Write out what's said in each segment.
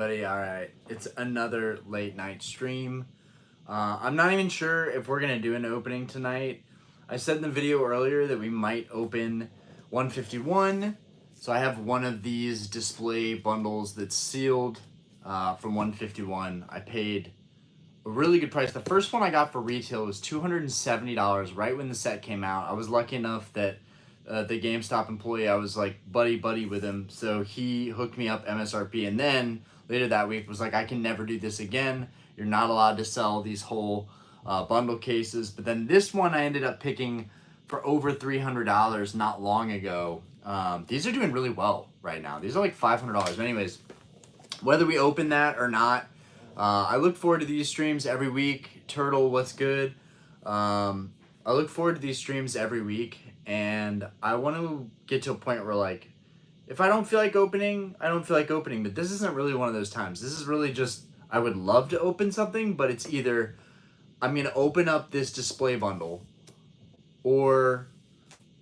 Buddy, all right, it's another late night stream. I'm not even sure if we're gonna do an opening tonight. I said in the video earlier that we might open 151. So I have one of these display bundles that's sealed from 151. I paid a really good price. The first one I got for retail was $270 right when the set came out. I was lucky enough that the GameStop employee, I was like buddy with him, so he hooked me up MSRP, and then later that week was like, I can never do this again. You're not allowed to sell these whole bundle cases. But then this one I ended up picking for over $300 not long ago. These are doing really well right now. These are like $500. Anyways, whether we open that or not, I look forward to these streams every week. Turtle, what's good? I look forward to these streams every week, and I want to get to a point where, like, if I don't feel like opening, I don't feel like opening. But this isn't really one of those times. This is really just, I would love to open something, but it's either I'm going to open up this display bundle, or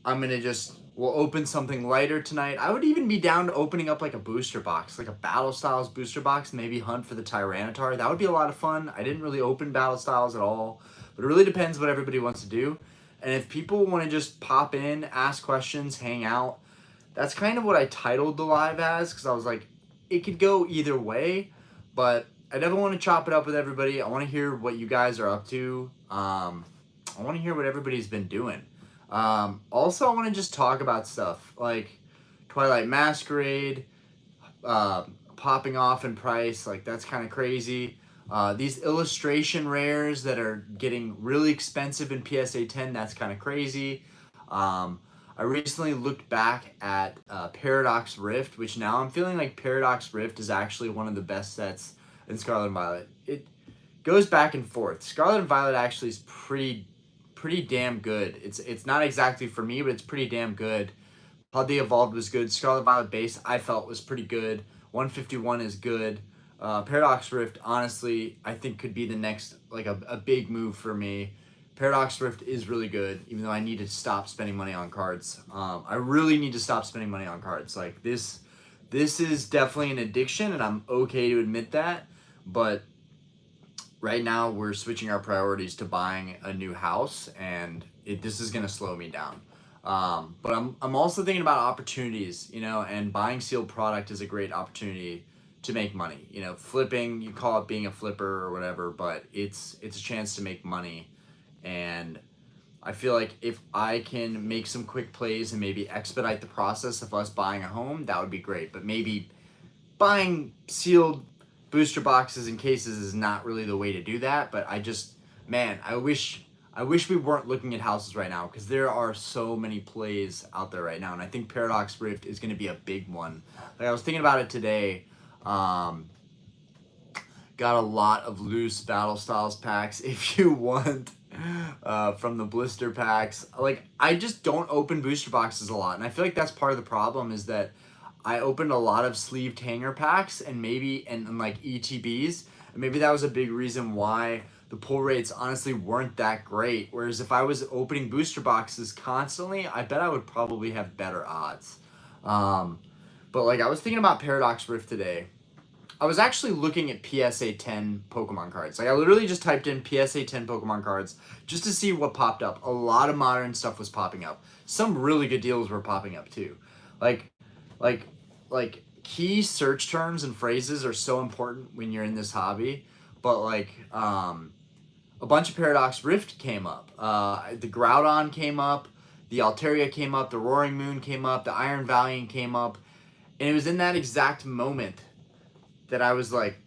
I'm going to we'll open something lighter tonight. I would even be down to opening up like a booster box, like a Battle Styles booster box, maybe hunt for the Tyranitar. That would be a lot of fun. I didn't really open Battle Styles at all, but it really depends what everybody wants to do. And if people want to just pop in, ask questions, hang out, that's kind of what I titled the live as, because I was like, it could go either way, but I never want to chop it up with everybody. I want to hear what you guys are up to. I want to hear what everybody's been doing. Also, I want to just talk about stuff like Twilight Masquerade, popping off in price. Like, that's kind of crazy. These illustration rares that are getting really expensive in PSA 10, that's kind of crazy. I recently looked back at Paradox Rift, which now I'm feeling like Paradox Rift is actually one of the best sets in Scarlet and Violet. It goes back and forth. Scarlet and Violet actually is pretty damn good. It's not exactly for me, but it's pretty damn good. How they evolved was good. Scarlet Violet base I felt was pretty good. 151 is good. Paradox Rift, honestly, I think could be the next, like, a big move for me. Paradox Rift is really good, even though I need to stop spending money on cards. I really need to stop spending money on cards. Like, this is definitely an addiction, and I'm okay to admit that. But right now we're switching our priorities to buying a new house, and this is gonna slow me down. But I'm also thinking about opportunities, and buying sealed product is a great opportunity to make money. Flipping, you call it being a flipper or whatever, but it's a chance to make money. And I feel like if I can make some quick plays and maybe expedite the process of us buying a home, that would be great. But maybe buying sealed booster boxes and cases is not really the way to do that. But I wish we weren't looking at houses right now, because there are so many plays out there right now, and I think Paradox Rift is going to be a big one. Like, I was thinking about it today. Got a lot of loose Battle Styles packs if you want, from the blister packs. Like, I just don't open booster boxes a lot, and I feel like that's part of the problem, is that I opened a lot of sleeved hanger packs and like ETBs, and maybe that was a big reason why the pull rates honestly weren't that great. Whereas if I was opening booster boxes constantly, I bet I would probably have better odds. But like, I was thinking about Paradox Rift today. I was actually looking at PSA 10 Pokemon cards. Like, I literally just typed in PSA 10 Pokemon cards just to see what popped up. A lot of modern stuff was popping up. Some really good deals were popping up too. Like key search terms and phrases are so important when you're in this hobby. But like, a bunch of Paradox Rift came up. The Groudon came up. The Altaria came up. The Roaring Moon came up. The Iron Valiant came up. And it was in that exact moment that I was like,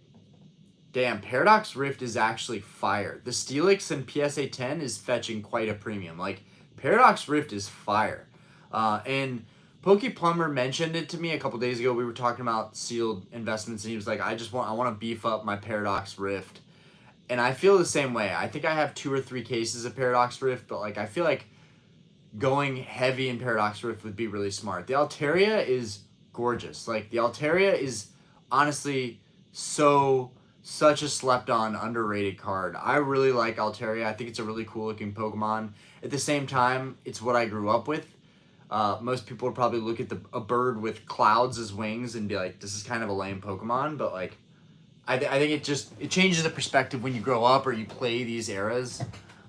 damn, Paradox Rift is actually fire. The Steelix in PSA 10 is fetching quite a premium. Like, Paradox Rift is fire. And Pokey Plumber mentioned it to me a couple days ago. We were talking about sealed investments, and he was like, I want to beef up my Paradox Rift. And I feel the same way. I think I have 2 or 3 cases of Paradox Rift, but like, I feel like going heavy in Paradox Rift would be really smart. The Altaria is gorgeous. Like, the Altaria is honestly such a slept on, underrated card. I really like Altaria. I think it's a really cool looking Pokemon. At the same time, it's what I grew up with. Most people would probably look at a bird with clouds as wings and be like, this is kind of a lame Pokemon, but like, I think it changes the perspective when you grow up or you play these eras.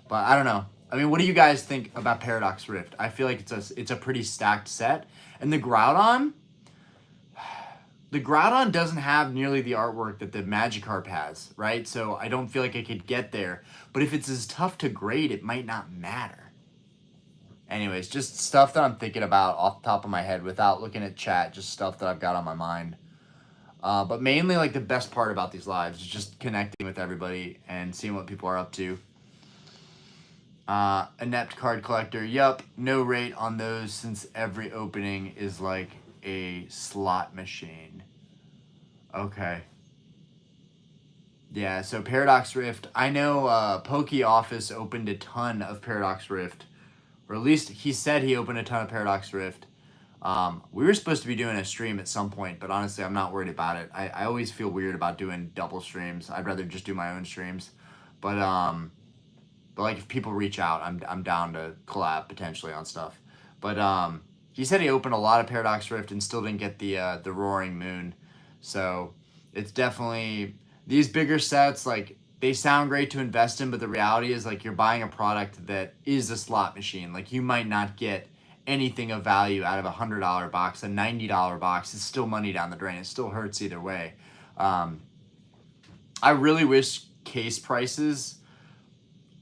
But I don't know. I mean, what do you guys think about Paradox Rift? I feel like it's a pretty stacked set, and the Groudon doesn't have nearly the artwork that the Magikarp has, right? So I don't feel like I could get there. But if it's as tough to grade, it might not matter. Anyways, just stuff that I'm thinking about off the top of my head without looking at chat, just stuff that I've got on my mind. But mainly, like, the best part about these lives is just connecting with everybody and seeing what people are up to. Inept card collector. Yup, no rate on those since every opening is like a slot machine. Okay. Yeah, so Paradox Rift. I know Poke Office opened a ton of Paradox Rift. Or at least he said he opened a ton of Paradox Rift. We were supposed to be doing a stream at some point, but honestly, I'm not worried about it. I always feel weird about doing double streams. I'd rather just do my own streams. But like if people reach out, I'm down to collab potentially on stuff. But he said he opened a lot of Paradox Rift and still didn't get the Roaring Moon. So it's definitely these bigger sets, like, they sound great to invest in, but the reality is, like, you're buying a product that is a slot machine. Like, you might not get anything of value out of a $100 box. A $90 box is still money down the drain. It still hurts either way. I really wish case prices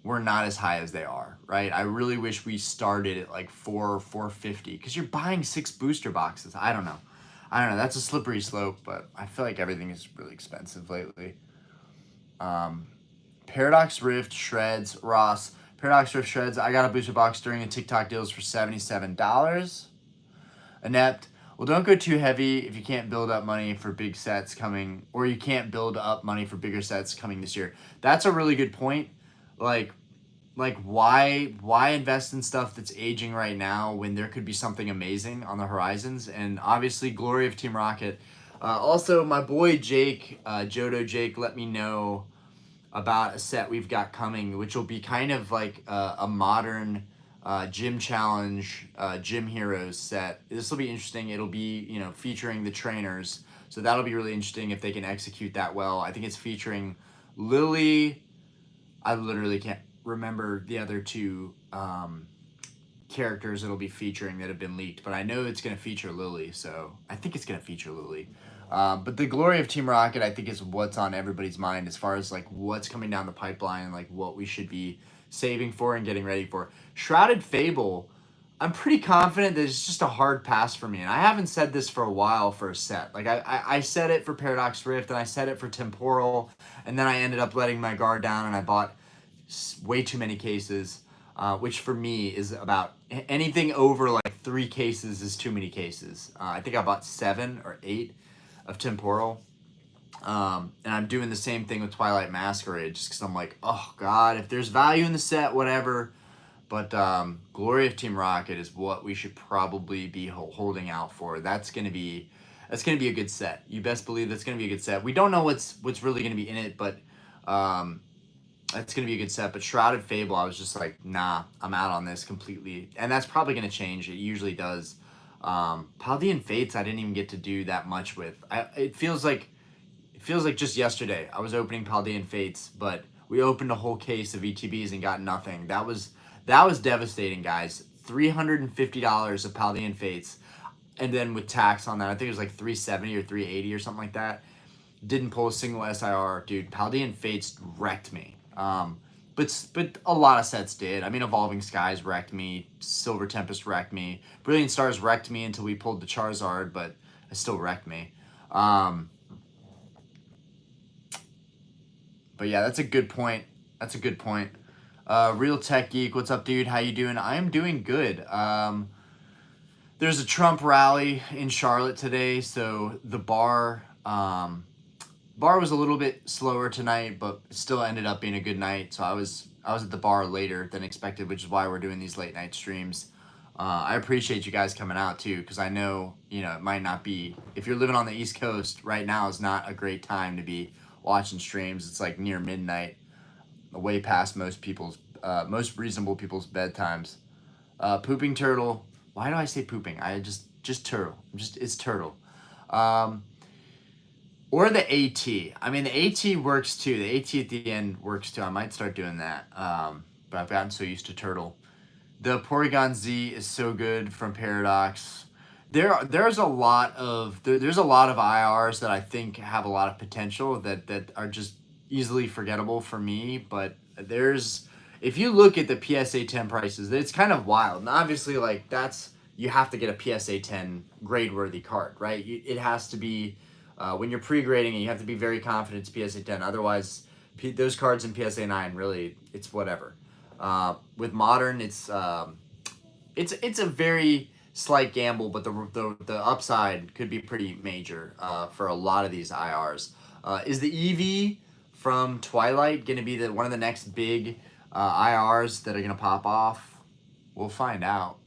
were not as high as they are, right? I really wish we started at like $450 because you're buying 6 booster boxes. I don't know. That's a slippery slope, but I feel like everything is really expensive lately. Paradox Rift Shreds. Ross. Paradox Rift Shreds. I got a booster box during the TikTok deals for $77. Inept. Well, don't go too heavy if you can't build up money for big sets coming, or you can't build up money for bigger sets coming this year. That's a really good point. Like why invest in stuff that's aging right now when there could be something amazing on the horizons? And obviously, glory of Team Rocket. Also, my boy Jake, Jodo Jake, let me know about a set we've got coming, which will be kind of like a modern gym challenge, gym heroes set. This will be interesting. It'll be, featuring the trainers. So that'll be really interesting if they can execute that well. I think it's featuring Lily. I literally can't remember the other two characters it'll be featuring that have been leaked, but I know it's going to feature Lily, so I think it's going to feature Lily. But the glory of Team Rocket, I think, is what's on everybody's mind as far as like what's coming down the pipeline and like what we should be saving for and getting ready for. Shrouded Fable, I'm pretty confident that it's just a hard pass for me, and I haven't said this for a while for a set. Like I said it for Paradox Rift, and I said it for Temporal, and then I ended up letting my guard down, and I bought way too many cases, which for me is about anything over like 3 cases is too many cases. I think I bought 7 or 8 of Temporal. And I'm doing the same thing with Twilight Masquerade just because I'm like, oh god, if there's value in the set, whatever. But Glory of Team Rocket is what we should probably be holding out for. That's gonna be a good set. You best believe that's gonna be a good set. We don't know what's really gonna be in it, but that's gonna be a good set. But Shrouded Fable, I was just like, nah, I'm out on this completely, and that's probably gonna change. It usually does. Paldean Fates, I didn't even get to do that much with. It feels like just yesterday I was opening Paldean Fates, but we opened a whole case of ETBs and got nothing. That was devastating, guys. $350 of Paldean Fates, and then with tax on that, I think it was like $370 or $380 or something like that. Didn't pull a single SIR, dude. Paldean Fates wrecked me. But a lot of sets did. I mean, Evolving Skies wrecked me. Silver Tempest wrecked me. Brilliant Stars wrecked me until we pulled the Charizard, but it still wrecked me. But yeah, that's a good point. Real Tech Geek, what's up, dude? How you doing? I am doing good. There's a Trump rally in Charlotte today, so the bar was a little bit slower tonight, but it still ended up being a good night. So I was at the bar later than expected, which is why we're doing these late night streams. I appreciate you guys coming out too, because I know, it might not be, if you're living on the East Coast right now, is not a great time to be watching streams. It's like near midnight, way past most reasonable people's bedtimes. Pooping Turtle. Why do I say pooping? I just turtle. It's turtle. Or the AT. I mean, the AT works too. The AT at the end works too. I might start doing that. But I've gotten so used to Turtle. The Porygon Z is so good from Paradox. There's a lot of there's a lot of IRs that I think have a lot of potential that are just easily forgettable for me. But there's if you look at the PSA 10 prices, it's kind of wild. And obviously, like that's you have to get a PSA 10 grade worthy card, right? It has to be when you're pre-grading it, you have to be very confident it's PSA 10. Otherwise, those cards in PSA 9 really it's whatever. With Modern, it's a very slight gamble, but the upside could be pretty major for a lot of these IRs. Is the EV from Twilight going to be one of the next big IRs that are going to pop off? We'll find out.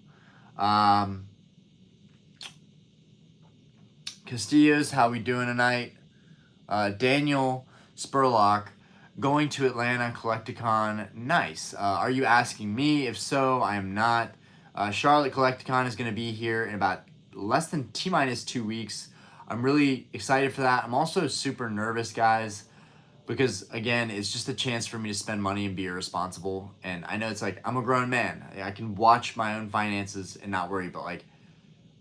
Castillo's, how we doing tonight? Daniel Spurlock. Going to Atlanta Collecticon, nice. Are you asking me? If so, I am not. Charlotte Collecticon is going to be here in about less than T-minus 2 weeks. I'm really excited for that. I'm also super nervous, guys, because, again, it's just a chance for me to spend money and be irresponsible. And I know it's like, I'm a grown man. I can watch my own finances and not worry, but, like,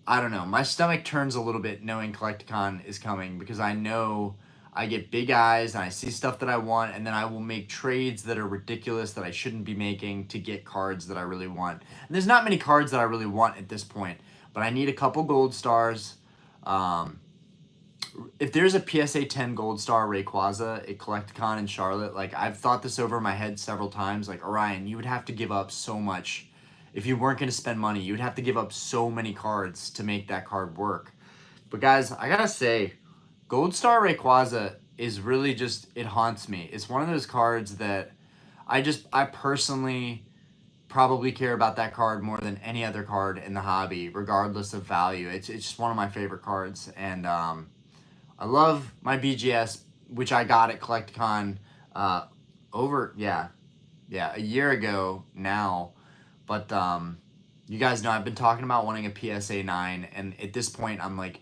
I don't know. My stomach turns a little bit knowing Collecticon is coming because I know I get big eyes and I see stuff that I want, and then I will make trades that are ridiculous that I shouldn't be making to get cards that I really want. And there's not many cards that I really want at this point, but I need a couple gold stars. If there's a PSA 10 gold star Rayquaza at Collecticon in Charlotte, like I've thought this over in my head several times, like Orion, you would have to give up so much. If you weren't going to spend money, you would have to give up so many cards to make that card work. But guys, I gotta say, Gold Star Rayquaza is really just, it haunts me. It's one of those cards that I personally probably care about that card more than any other card in the hobby, regardless of value. It's just one of my favorite cards. And I love my BGS, which I got at Collecticon a year ago now. But you guys know I've been talking about wanting a PSA 9, and at this point I'm like,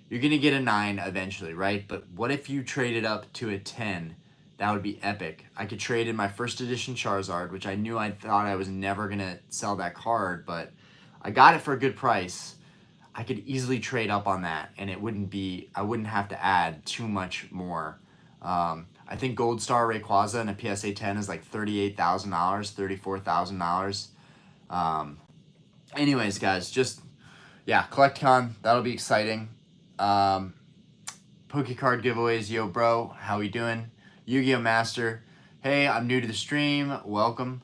you're going to get a 9 eventually, right? But what if you traded up to a 10? That would be epic. I could trade in my first edition Charizard, which I thought I was never going to sell that card, but I got it for a good price. I could easily trade up on that, and I wouldn't have to add too much more. I think Gold Star Rayquaza in a PSA 10 is like $38,000, $34,000. Anyways, guys, Collecticon, that'll be exciting. Pokecard giveaways, yo bro, how we doing? Yu-Gi-Oh Master, hey, I'm new to the stream, welcome.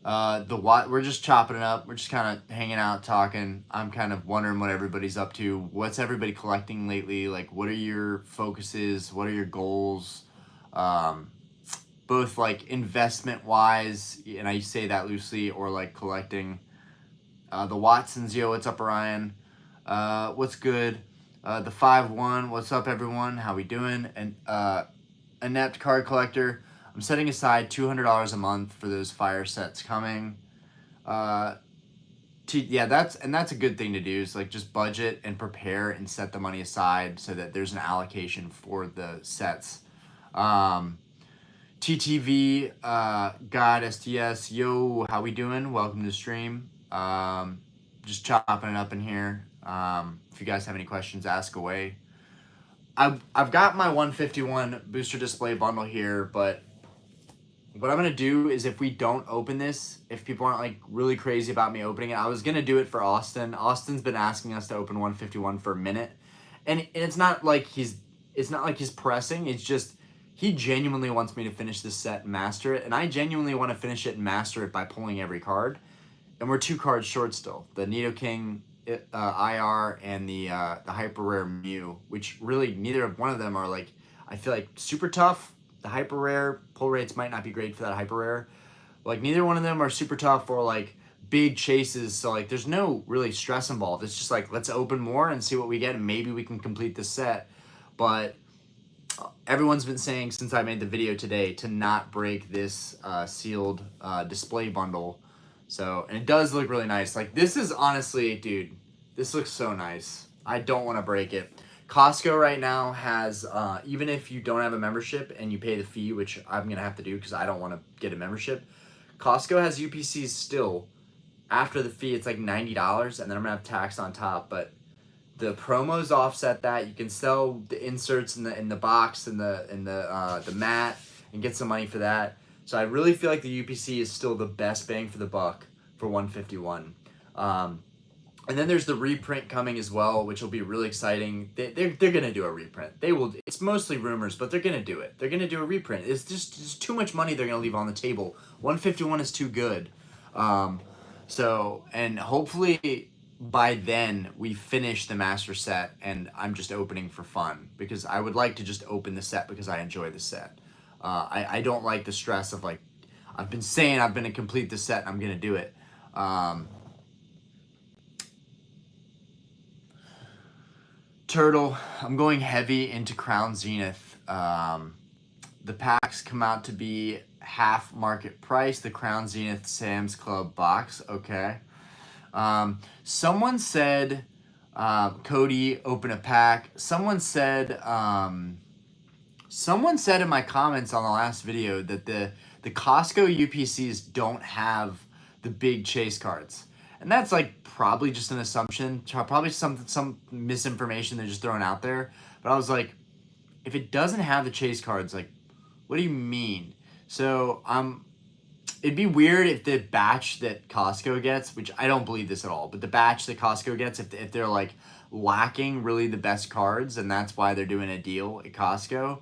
We're just chopping it up, we're just kind of hanging out, talking. I'm kind of wondering what everybody's up to. What's everybody collecting lately? Like, what are your focuses? What are your goals? Both like investment wise, and I say that loosely, or like collecting. The Watsons, yo, what's up, Orion? What's good? The 5-1, what's up, everyone? How we doing? And Inept Card Collector, I'm setting aside $200 a month for those fire sets coming. That's a good thing to do, is like just budget and prepare and set the money aside so that there's an allocation for the sets. TTV, God STS, yo, how we doing? Welcome to the stream. Just chopping it up in here. If you guys have any questions, ask away. I've got my 151 booster display bundle here, but what I'm going to do is, if we don't open this, if people aren't like really crazy about me opening it, I was going to do it for Austin. Austin's been asking us to open 151 for a minute, and it's not like he's pressing. It's just he genuinely wants me to finish this set and master it, and I genuinely want to finish it and master it by pulling every card. And we're 2 cards short still. The Nidoking IR and the Hyper Rare Mew, which really neither of one of them are like, I feel like super tough. The Hyper Rare pull rates might not be great for that Hyper Rare. Like neither one of them are super tough or like big chases. So like there's no really stress involved. It's just like, let's open more and see what we get, and maybe we can complete this set. But everyone's been saying since I made the video today to not break this sealed display bundle. So, and it does look really nice. Like this is honestly, dude, this looks so nice. I don't want to break it. Costco right now has, even if you don't have a membership and you pay the fee, which I'm going to have to do because I don't want to get a membership, Costco has UPCs still. After the fee, it's like $90, and then I'm going to have tax on top, but the promos offset that. You can sell the inserts in the box and the mat and get some money for that. So I really feel like the UPC is still the best bang for the buck for 151. And then there's the reprint coming as well, which will be really exciting. They're gonna do a reprint. They will. It's mostly rumors, but they're gonna do it. They're gonna do a reprint. It's just too much money they're gonna leave on the table. 151 is too good. So, and hopefully by then we finish the master set, and I'm just opening for fun because I would like to just open the set because I enjoy the set. I don't like the stress of like, I've been saying I'm gonna complete the set and I'm gonna do it. Turtle, I'm going heavy into Crown Zenith. The packs come out to be half market price. The Crown Zenith Sam's Club box, okay. Someone said, Cody, open a pack. Someone said in my comments on the last video that the Costco UPCs don't have the big chase cards. And that's like probably just an assumption, probably some misinformation they're just throwing out there. But I was like, if it doesn't have the chase cards, like, what do you mean? So it'd be weird if the batch that Costco gets, which I don't believe this at all, but the batch that Costco gets, if they're like lacking really the best cards, and that's why they're doing a deal at Costco.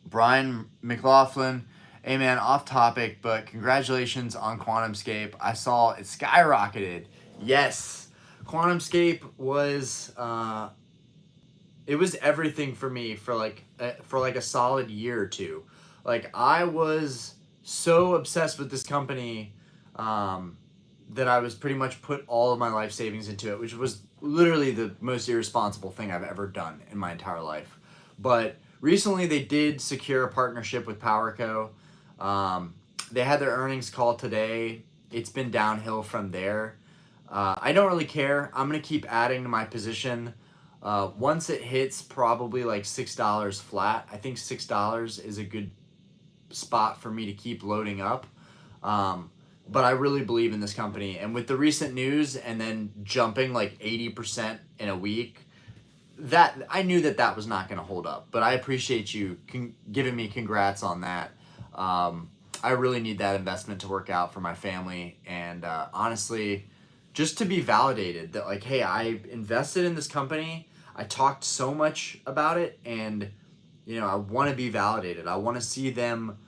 Brian McLaughlin, hey man, off topic, but congratulations on QuantumScape. I saw it skyrocketed. Yes, QuantumScape was it was everything for me for like a solid year or two. Like I was so obsessed with this company that I was pretty much put all of my life savings into it, which was literally the most irresponsible thing I've ever done in my entire life. But recently they did secure a partnership with PowerCo. They had their earnings call today. It's been downhill from there. I don't really care. I'm going to keep adding to my position. Once it hits probably like $6 flat, I think $6 is a good spot for me to keep loading up. But I really believe in this company. And with the recent news and then jumping like 80% in a week, that I knew that was not going to hold up. But I appreciate you giving me congrats on that. I really need that investment to work out for my family. And honestly, just to be validated that like, hey, I invested in this company. I talked so much about it, and you know, I want to be validated. I want to see them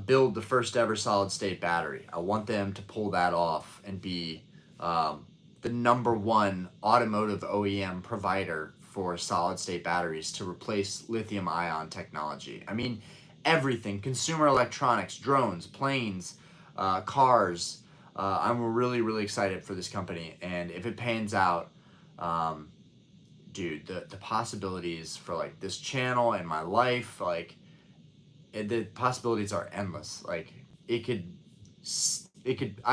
build the first ever solid state battery. I want them to pull that off and be the #1 automotive OEM provider for solid state batteries to replace lithium ion technology. I mean, everything, consumer electronics, drones, planes, cars. I'm really, really excited for this company. And if it pans out, dude, the possibilities for like this channel and my life, like the possibilities are endless. Like I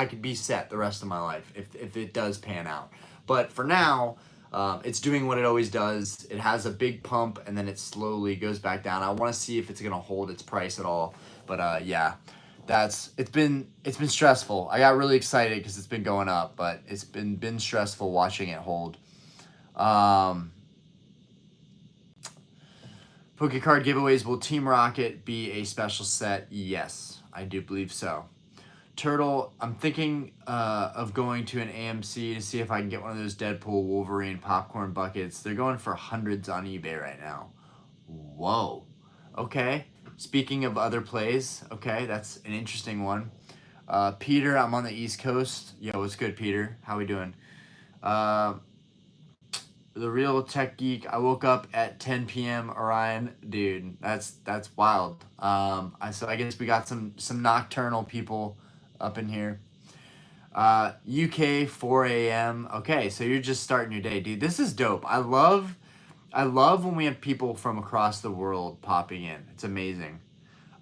could be set the rest of my life if it does pan out. But for now, it's doing what it always does. It has a big pump and then it slowly goes back down. I want to see if it's gonna hold its price at all. But yeah, it's been stressful. I got really excited because it's been going up, but it's been stressful watching it hold. Pokecard giveaways, will Team Rocket be a special set? Yes, I do believe so. Turtle, I'm thinking of going to an AMC to see if I can get one of those Deadpool Wolverine popcorn buckets. They're going for hundreds on eBay right now. Whoa. Okay. Speaking of other plays, okay, that's an interesting one. Peter, I'm on the East Coast. Yo, what's good, Peter? How we doing? The Real Tech Geek, I woke up at 10 p.m. Orion. Dude, that's wild. So I guess we got some nocturnal people up in here. UK 4 a.m. Okay, so you're just starting your day, dude. This is dope. I love when we have people from across the world popping in. It's amazing.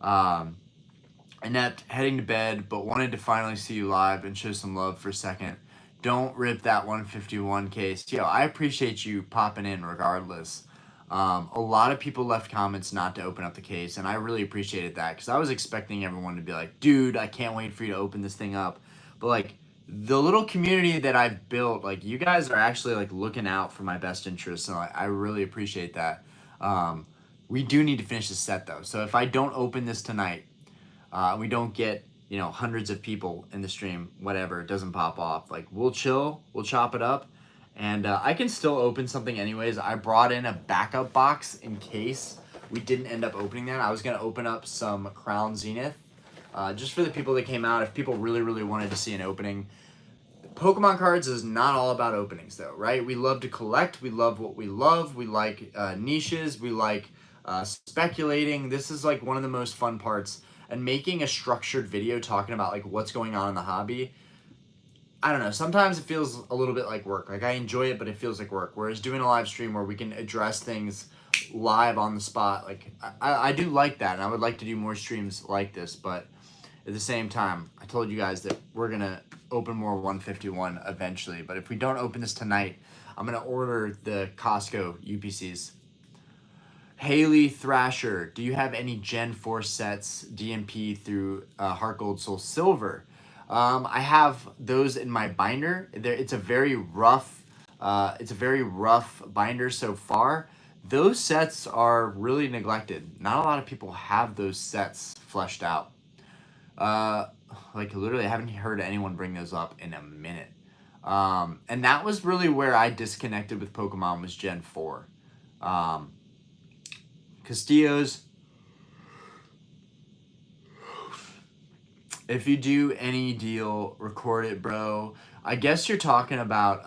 Annette, heading to bed, but wanted to finally see you live and show some love for a second. Don't rip that 151 case. Yo, I appreciate you popping in regardless. A lot of people left comments not to open up the case, and I really appreciated that because I was expecting everyone to be like, dude, I can't wait for you to open this thing up. But like the little community that I've built, like you guys are actually like looking out for my best interests, and I really appreciate that. We do need to finish this set though. So if I don't open this tonight, we don't get, you know, hundreds of people in the stream, whatever, it doesn't pop off. Like, we'll chill, we'll chop it up, and I can still open something anyways. I brought in a backup box in case we didn't end up opening that. I was going to open up some Crown Zenith, just for the people that came out, if people really, really wanted to see an opening. Pokemon cards is not all about openings, though, right? We love to collect. We love what we love. We like niches. We like speculating. This is like one of the most fun parts. And making a structured video talking about like what's going on in the hobby, I don't know. Sometimes it feels a little bit like work. Like I enjoy it, but it feels like work. Whereas doing a live stream where we can address things live on the spot, like I do like that, and I would like to do more streams like this. But at the same time, I told you guys that we're gonna open more 151 eventually. But if we don't open this tonight, I'm gonna order the Costco UPCs. Haley Thrasher, do you have any Gen 4 sets DMP through Heart Gold Soul Silver? I have those in my binder. It's a very rough binder so far. Those sets are really neglected. Not a lot of people have those sets fleshed out. Like literally, I haven't heard anyone bring those up in a minute. And that was really where I disconnected with Pokemon, was Gen 4. Castillo's, if you do any deal, record it, bro. I guess you're talking about,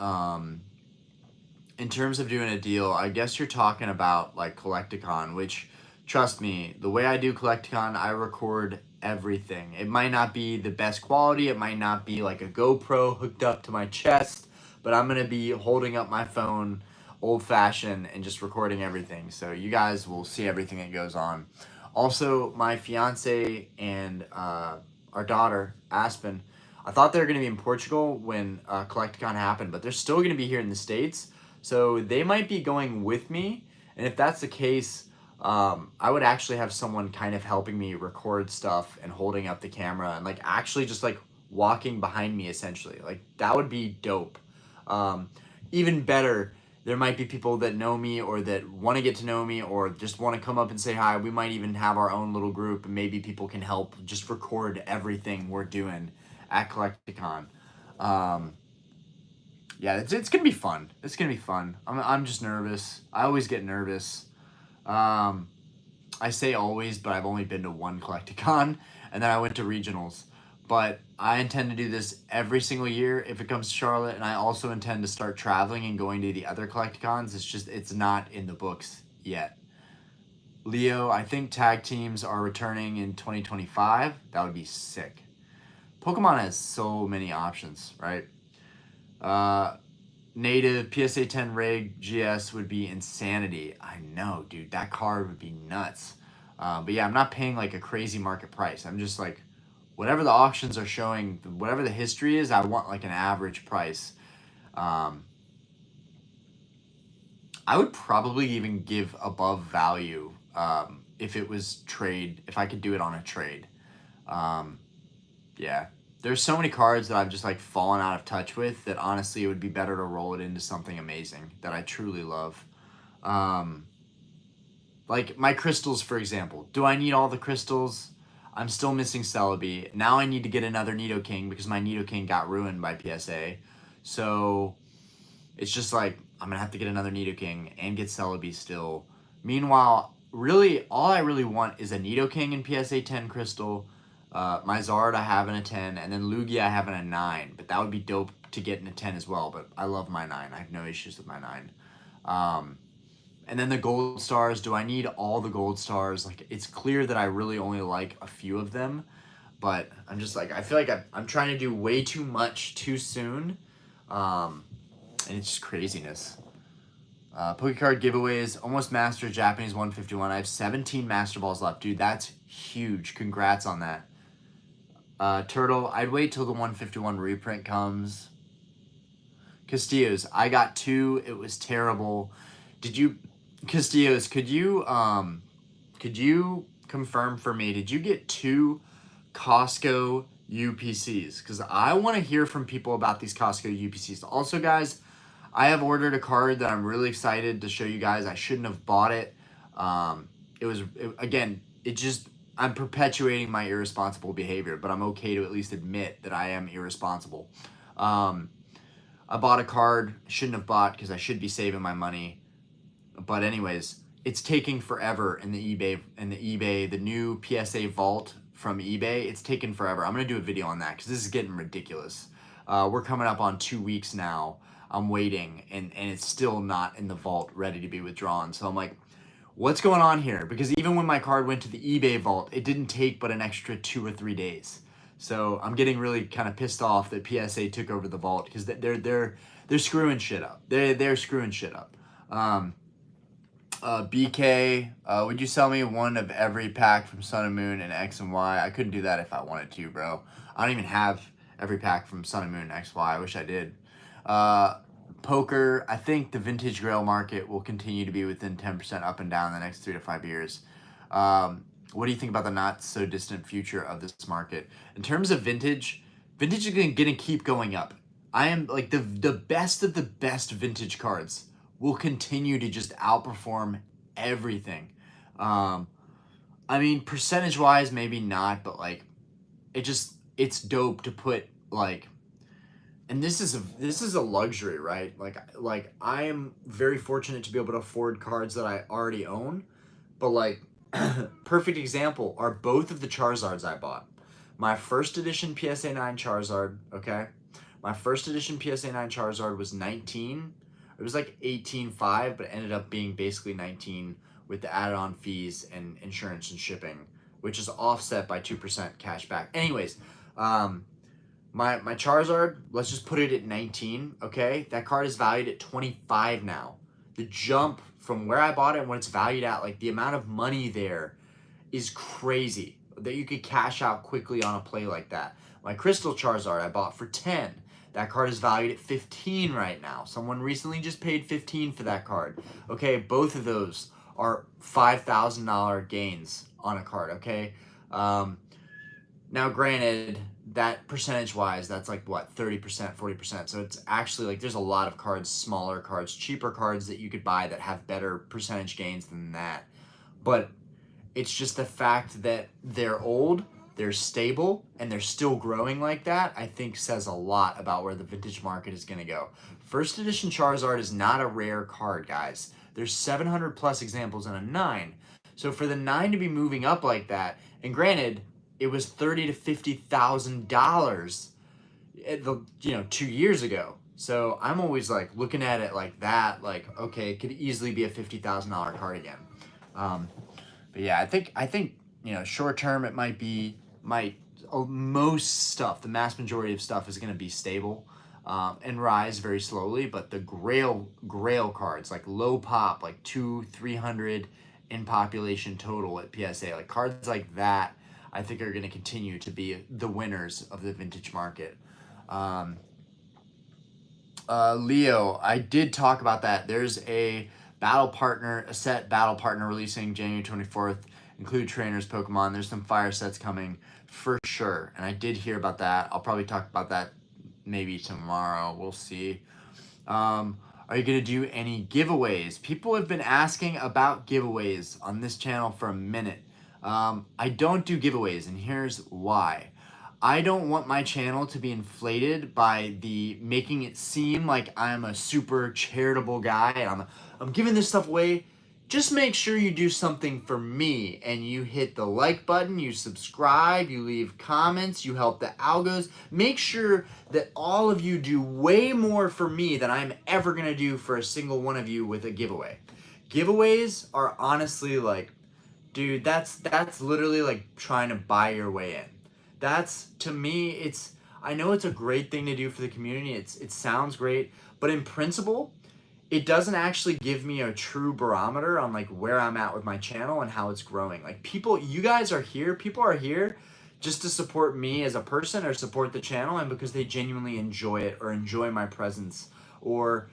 in terms of doing a deal, I guess you're talking about like Collecticon, which, trust me, the way I do Collecticon, I record everything. It might not be the best quality. It might not be like a GoPro hooked up to my chest, but I'm going to be holding up my phone old-fashioned and just recording everything, so you guys will see everything that goes on. Also, my fiance and our daughter Aspen, I thought they were going to be in Portugal when Collecticon happened, but they're still going to be here in the States, so they might be going with me. And if that's the case, I would actually have someone kind of helping me record stuff and holding up the camera and like actually just like walking behind me, essentially. Like that would be dope. Even better, there might be people that know me or that want to get to know me or just want to come up and say hi. We might even have our own little group, and maybe people can help just record everything we're doing at Collecticon. Yeah, it's going to be fun. It's going to be fun. I'm just nervous. I always get nervous. I say always, but I've only been to one Collecticon, and then I went to regionals. But I intend to do this every single year if it comes to Charlotte, and I also intend to start traveling and going to the other Collecticons. It's not in the books yet. Leo, I think tag teams are returning in 2025. That would be sick. Pokemon has so many options, right? Native PSA 10 Rig GS would be insanity. I know, dude. That card would be nuts. But yeah, I'm not paying like a crazy market price. I'm just like, whatever the auctions are showing, whatever the history is, I want like an average price. I would probably even give above value if it was trade, if I could do it on a trade. Yeah. There's so many cards that I've just like fallen out of touch with that honestly it would be better to roll it into something amazing that I truly love. Like my crystals, for example. Do I need all the crystals? I'm still missing Celebi. Now I need to get another Nidoking because my Nidoking got ruined by PSA. So it's just like, I'm going to have to get another Nidoking and get Celebi still. Meanwhile, really, all I really want is a Nidoking in PSA 10 Crystal. My Zard I have in a 10, and then Lugia I have in a 9. But that would be dope to get in a 10 as well. But I love my 9. I have no issues with my 9. And then the gold stars, do I need all the gold stars? Like, it's clear that I really only like a few of them, but I'm just like, I feel like I'm trying to do way too much too soon, and it's just craziness. Pokecard giveaways, almost mastered Japanese 151. I have 17 Master Balls left. Dude, that's huge. Congrats on that. Turtle, I'd wait till the 151 reprint comes. Castillos, I got 2. It was terrible. Did you, Castillos, could you confirm for me, did you get 2 Costco UPCs? Because I want to hear from people about these Costco UPCs. Also, guys, I have ordered a card that I'm really excited to show you guys. I shouldn't have bought it. Again, it just, I'm perpetuating my irresponsible behavior, but I'm okay to at least admit that I am irresponsible. I bought a card, shouldn't have bought because I should be saving my money. But anyways, it's taking forever in the eBay, the new PSA vault from eBay. It's taking forever. I'm gonna do a video on that because this is getting ridiculous. We're coming up on 2 weeks now. I'm waiting, and it's still not in the vault, ready to be withdrawn. So I'm like, what's going on here? Because even when my card went to the eBay vault, it didn't take but an extra 2 or 3 days. So I'm getting really kind of pissed off that PSA took over the vault because they're screwing shit up. They're screwing shit up. BK, would you sell me one of every pack from Sun and Moon and X and Y? I couldn't do that if I wanted to, bro. I don't even have every pack from Sun and Moon and X, Y. I wish I did. Poker, I think the vintage Grail market will continue to be within 10% up and down in the next 3 to 5 years. What do you think about the not so distant future of this market? In terms of vintage is going to keep going up. I am like the best of the best vintage cards will continue to just outperform everything. I mean, percentage wise, maybe not, but like, it's dope to put like, and this is a luxury, right? Like I am very fortunate to be able to afford cards that I already own, but like, perfect example are both of the Charizards I bought. My first edition PSA 9 Charizard, okay? My first edition PSA 9 Charizard was 19. It was like 18.5, but it ended up being basically 19 with the added on fees and insurance and shipping, which is offset by 2% cash back. Anyways, my Charizard, let's just put it at 19, okay? That card is valued at 25 now. The jump from where I bought it and what it's valued at, like the amount of money there is crazy that you could cash out quickly on a play like that. My Crystal Charizard I bought for 10. That card is valued at 15 right now. Someone recently just paid 15 for that card. Okay, both of those are $5,000 gains on a card, okay? Now granted, that percentage-wise, that's like what, 30%, 40%. So it's actually like there's a lot of cards, smaller cards, cheaper cards that you could buy that have better percentage gains than that. But it's just the fact that they're old, they're stable, and they're still growing like that, I think says a lot about where the vintage market is going to go. First edition Charizard is not a rare card, guys. There's 700 plus examples in a 9. So for the 9 to be moving up like that, and granted, it was $30,000 to $50,000 2 years ago. So I'm always like looking at it like that, like, okay, it could easily be a $50,000 card again. But yeah, I think short term it most stuff, the mass majority of stuff is going to be stable and rise very slowly. But the Grail cards, like low pop, like 200-300 in population total at PSA, like cards like that, I think are going to continue to be the winners of the vintage market. Leo, I did talk about that. There's a set battle partner releasing January 24th, include trainers, Pokemon. There's some fire sets coming for sure. And I did hear about that. I'll probably talk about that maybe tomorrow. We'll see. Are you going to do any giveaways? People have been asking about giveaways on this channel for a minute. I don't do giveaways, and here's why. I don't want my channel to be inflated by the making it seem like I'm a super charitable guy and I'm giving this stuff away. Just make sure you do something for me and you hit the like button, you subscribe, you leave comments, you help the algos. Make sure that all of you do way more for me than I'm ever going to do for a single one of you with a giveaway. Giveaways are honestly like, dude, that's literally like trying to buy your way in. That's, to me, I know it's a great thing to do for the community. It sounds great, but in principle, it doesn't actually give me a true barometer on like where I'm at with my channel and how it's growing. Like people are here just to support me as a person or support the channel and because they genuinely enjoy it or enjoy my presence or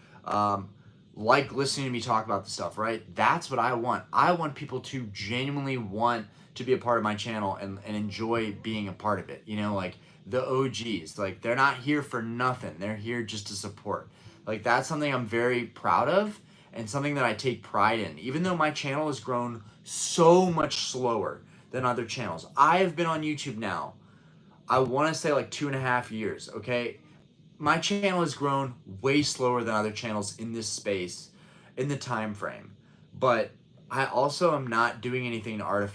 like listening to me talk about the stuff, right? That's what I want. I want people to genuinely want to be a part of my channel and enjoy being a part of it. You know, like the OGs, like they're not here for nothing. They're here just to support. Like that's something I'm very proud of and something that I take pride in. Even though my channel has grown so much slower than other channels. I have been on YouTube now, I want to say like 2.5 years, okay? My channel has grown way slower than other channels in this space, in the time frame. But I also am not doing anything to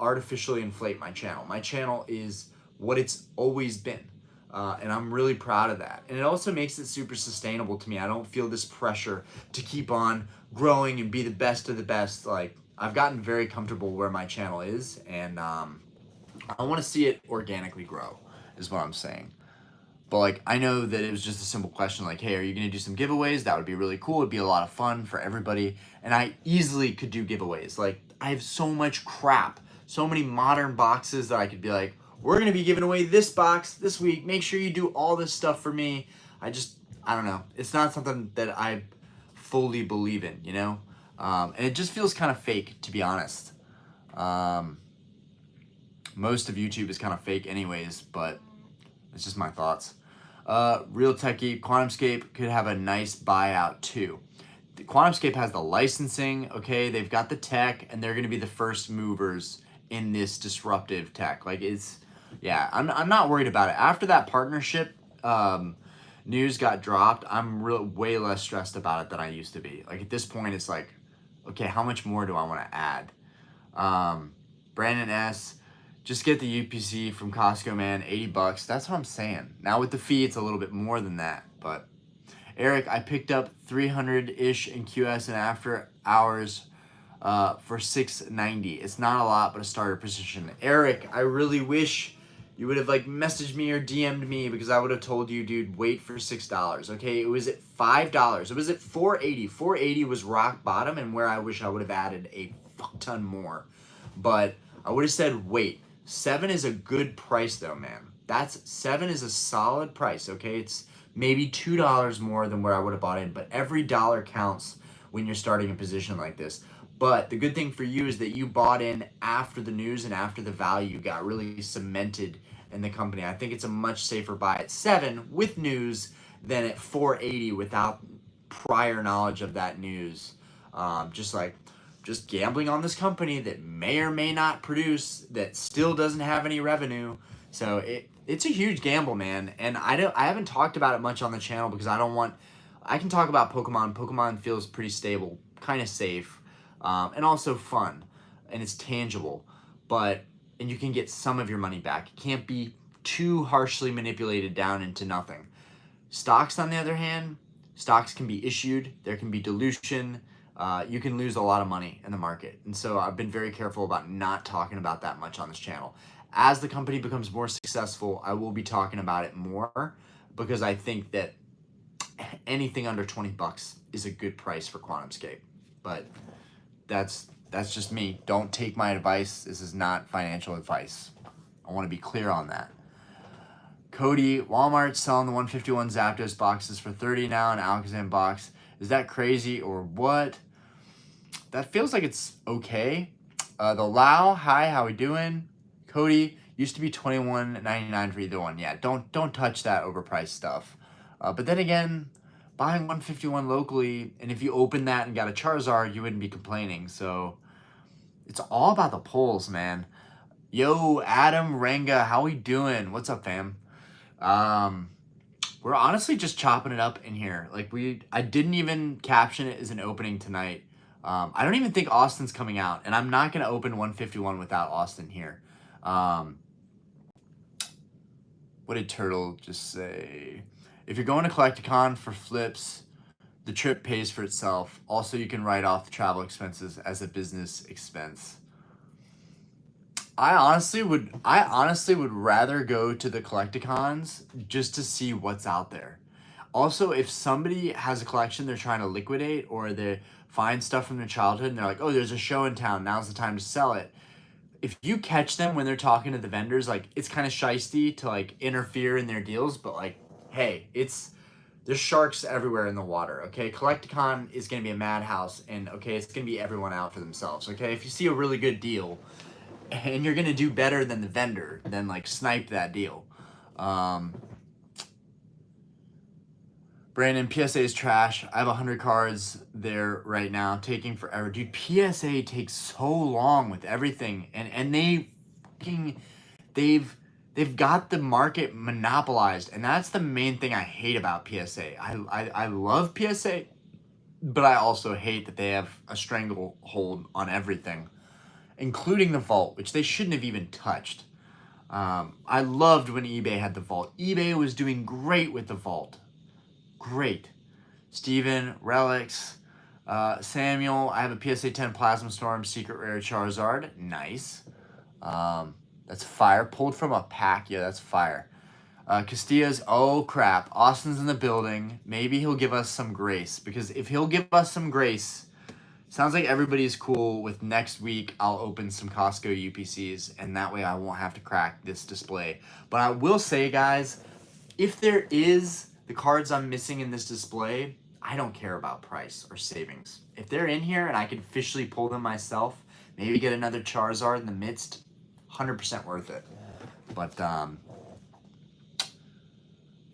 artificially inflate my channel. My channel is what it's always been. And I'm really proud of that. And it also makes it super sustainable to me. I don't feel this pressure to keep on growing and be the best of the best. Like, I've gotten very comfortable where my channel is, and I want to see it organically grow, is what I'm saying. But like, I know that it was just a simple question like, hey, are you going to do some giveaways? That would be really cool. It'd be a lot of fun for everybody. And I easily could do giveaways. Like, I have so much crap, so many modern boxes that I could be like, we're going to be giving away this box this week. Make sure you do all this stuff for me. I don't know. It's not something that I fully believe in, you know? And it just feels kind of fake, to be honest. Most of YouTube is kind of fake anyways, but it's just my thoughts. Real Techie, QuantumScape could have a nice buyout too. QuantumScape has the licensing, okay? They've got the tech, and they're going to be the first movers in this disruptive tech. Like, it's, yeah, I'm not worried about it. After that partnership news got dropped, I'm way less stressed about it than I used to be. Like, at this point, it's like, okay, how much more do I want to add? Brandon S., just get the UPC from Costco, man, 80 bucks. That's what I'm saying. Now with the fee, it's a little bit more than that. But Eric, I picked up 300-ish in QS and after hours for $6.90. It's not a lot, but a starter position. Eric, I really wish you would have like messaged me or DM'd me, because I would have told you, dude, wait for $6. Okay, it was at $5. It was at $4.80. $4.80 was rock bottom, and where I wish I would have added a fuck ton more. But I would have said wait. $7 is a good price though, man. $7 is a solid price, okay? It's maybe $2 more than where I would have bought in, but every dollar counts when you're starting a position like this. But the good thing for you is that you bought in after the news and after the value got really cemented in the company. I think it's a much safer buy at 7 with news than at 4.80 without prior knowledge of that news. Just gambling on this company that may or may not produce, that still doesn't have any revenue. So it's a huge gamble, man. And I haven't talked about it much on the channel because I can talk about Pokemon. Pokemon feels pretty stable, kind of safe, and also fun, and it's tangible. And you can get some of your money back. It can't be too harshly manipulated down into nothing. Stocks, on the other hand, stocks can be issued. There can be dilution. You can lose a lot of money in the market. And so I've been very careful about not talking about that much on this channel. As the company becomes more successful, I will be talking about it more, because I think that anything under 20 bucks is a good price for QuantumScape. But that's just me. Don't take my advice. This is not financial advice. I want to be clear on that. Cody, Walmart's selling the 151 Zapdos boxes for $30 now, an Alakazam box. Is that crazy or what? That feels like it's okay. The Lao, hi, how we doing? Cody, used to be $21.99 for either one. Yeah, don't touch that overpriced stuff. But then again, buying 151 locally, and if you open that and got a Charizard, you wouldn't be complaining. So it's all about the polls, man. Yo, Adam Renga, how we doing? What's up, fam? We're honestly just chopping it up in here. Like I didn't even caption it as an opening tonight. I don't even think Austin's coming out, and I'm not going to open 151 without Austin here. What did Turtle just say? If you're going to Collecticon for flips, the trip pays for itself. Also, you can write off the travel expenses as a business expense. I honestly would rather go to the Collecticons just to see what's out there. Also, if somebody has a collection they're trying to liquidate, or they find stuff from their childhood and they're like, oh, there's a show in town, now's the time to sell it. If you catch them when they're talking to the vendors, like, it's kind of shisty to like interfere in their deals, but like, hey, there's sharks everywhere in the water, okay? Collecticon is going to be a madhouse, and, okay, it's going to be everyone out for themselves, okay? If you see a really good deal, and you're going to do better than the vendor, then, like, snipe that deal. Brandon, PSA is trash. I have 100 cards there right now, taking forever. Dude, PSA takes so long with everything, and they've got the market monopolized, and that's the main thing I hate about PSA. I love PSA, but I also hate that they have a stranglehold on everything, including the vault, which they shouldn't have even touched. I loved when eBay had the vault. eBay was doing great with the vault. Great. Steven, Relics, Samuel, I have a PSA 10 Plasma Storm, Secret Rare Charizard. Nice. That's fire. Pulled from a pack. Yeah, that's fire. Castillo's, oh crap. Austin's in the building. Maybe he'll give us some grace. Because if he'll give us some grace, sounds like everybody's cool with next week. I'll open some Costco UPCs, and that way I won't have to crack this display. But I will say, guys, if there is the cards I'm missing in this display, I don't care about price or savings. If they're in here and I can officially pull them myself, maybe get another Charizard in the midst, 100% worth it. But,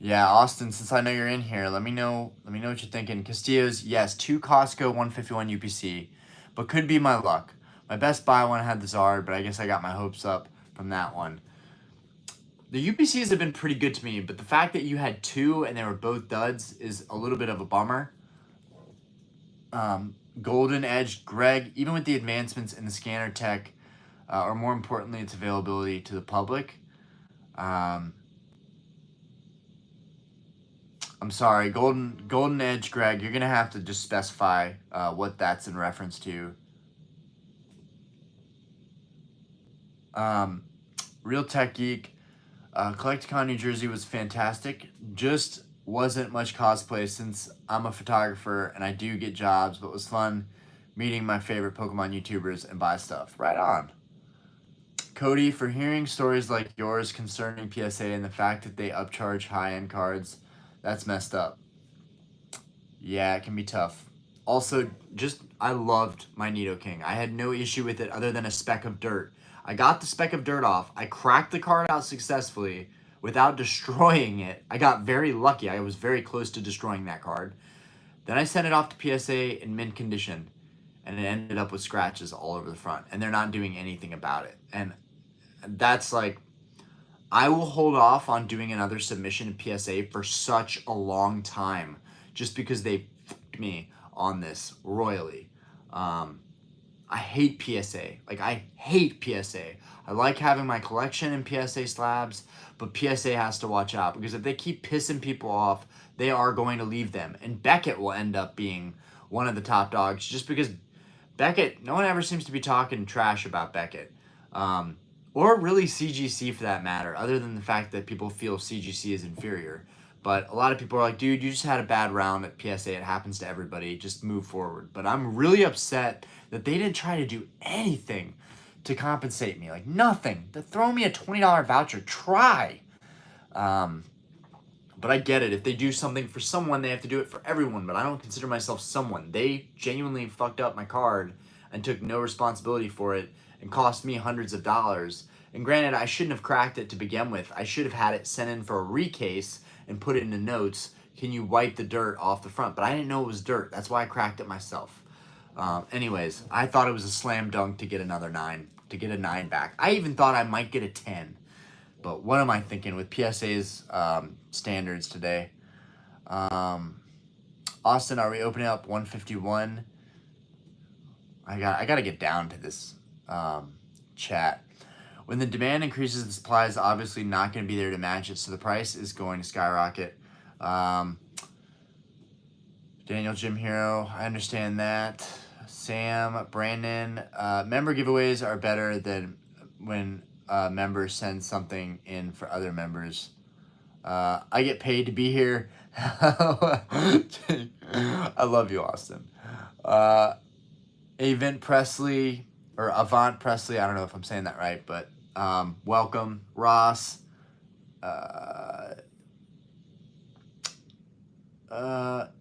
yeah, Austin, since I know you're in here, let me know what you're thinking. Castillo's, yes, 2 Costco, 151 UPC, but could be my luck. My best buy one had the Zard, but I guess I got my hopes up from that one. The UPCs have been pretty good to me, but the fact that you had 2 and they were both duds is a little bit of a bummer. Golden Edge, Greg, even with the advancements in the scanner tech, or more importantly, its availability to the public. I'm sorry, Golden Edge, Greg, you're going to have to just specify what that's in reference to. Real Tech Geek, Collecticon New Jersey was fantastic. Just wasn't much cosplay since I'm a photographer and I do get jobs, but it was fun meeting my favorite Pokemon YouTubers and buy stuff. Right on. Cody, for hearing stories like yours concerning PSA and the fact that they upcharge high-end cards, that's messed up. Yeah, it can be tough. Also, I loved my Nidoking. I had no issue with it other than a speck of dirt. I got the speck of dirt off. I cracked the card out successfully without destroying it. I got very lucky. I was very close to destroying that card. Then I sent it off to PSA in mint condition, and it ended up with scratches all over the front, and they're not doing anything about it. And that's like, I will hold off on doing another submission to PSA for such a long time just because they f***ed me on this royally. I hate PSA. Like, I hate PSA. I like having my collection in PSA slabs, but PSA has to watch out because if they keep pissing people off, they are going to leave them. And Beckett will end up being one of the top dogs just because Beckett, no one ever seems to be talking trash about Beckett. Or really CGC for that matter, other than the fact that people feel CGC is inferior. But a lot of people are like, dude, you just had a bad round at PSA. It happens to everybody. Just move forward. But I'm really upset that they didn't try to do anything to compensate me. Like, nothing. To throw me a $20 voucher. Try. But I get it. If they do something for someone, they have to do it for everyone. But I don't consider myself someone. They genuinely fucked up my card and took no responsibility for it and cost me hundreds of dollars. And granted, I shouldn't have cracked it to begin with. I should have had it sent in for a recase and put it in the notes. Can you wipe the dirt off the front? But I didn't know it was dirt. That's why I cracked it myself. Anyways, I thought it was a slam dunk to get another 9, to get a 9 back. I even thought I might get a 10. But what am I thinking with PSA's standards today? Austin, are we opening up 151? I got to get down to this chat. When the demand increases, the supply is obviously not going to be there to match it, so the price is going to skyrocket. Daniel Jim Hero, I understand that. Sam, Brandon, member giveaways are better than when members send something in for other members. I get paid to be here. I love you, Austin. Avant Presley, or Avant Presley, I don't know if I'm saying that right, but welcome. Ross,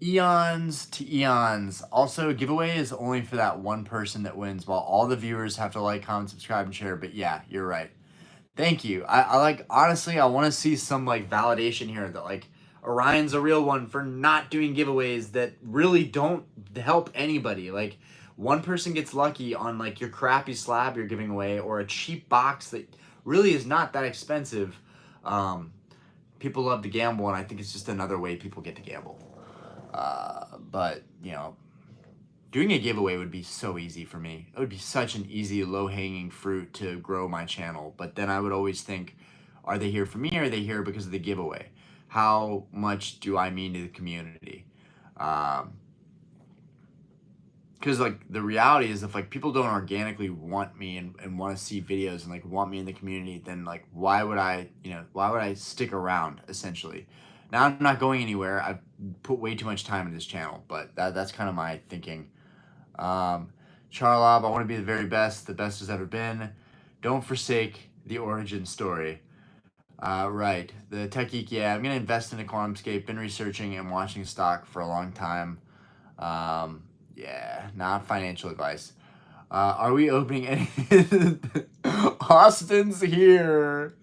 eons to eons. Also, giveaway is only for that one person that wins, while all the viewers have to like, comment, subscribe, and share. But yeah, you're right. Thank you. I like, honestly, I want to see some like validation here that like Orion's a real one for not doing giveaways that really don't help anybody. Like, one person gets lucky on like your crappy slab you're giving away, or a cheap box that really is not that expensive. People love to gamble, and I think it's just another way people get to gamble. But you know, doing a giveaway would be so easy for me. It would be such an easy, low-hanging fruit to grow my channel. But then I would always think, are they here for me, or are they here because of the giveaway? How much do I mean to the community? Because like the reality is, if like people don't organically want me and want to see videos and like want me in the community, then like why would I stick around, essentially? Now I'm not going anywhere. I've put way too much time in this channel, but that's kind of my thinking. Charlob, I want to be the very best, the best has ever been. Don't forsake the origin story. Right, the Tech Geek, yeah, I'm going to invest in a QuantumScape. Been researching and watching stock for a long time. Yeah, not financial advice. Are we opening any? Austin's here.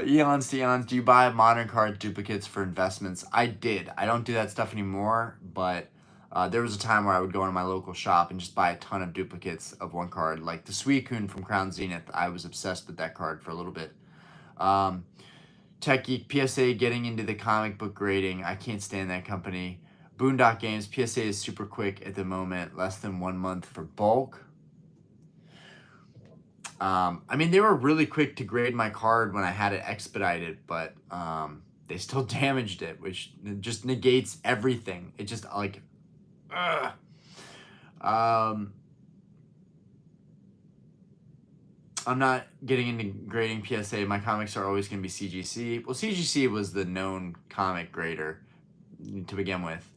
Eons to eons. Do you buy modern card duplicates for investments? I did. I don't do that stuff anymore, but there was a time where I would go into my local shop and just buy a ton of duplicates of one card. Like the Suicune from Crown Zenith, I was obsessed with that card for a little bit. Tech Geek, PSA getting into the comic book grading. I can't stand that company. Boondock Games, PSA is super quick at the moment, less than 1 month for bulk. I mean, they were really quick to grade my card when I had it expedited, but they still damaged it, which just negates everything. It just like, ugh. I'm not getting into grading PSA. My comics are always going to be CGC. Well, CGC was the known comic grader to begin with.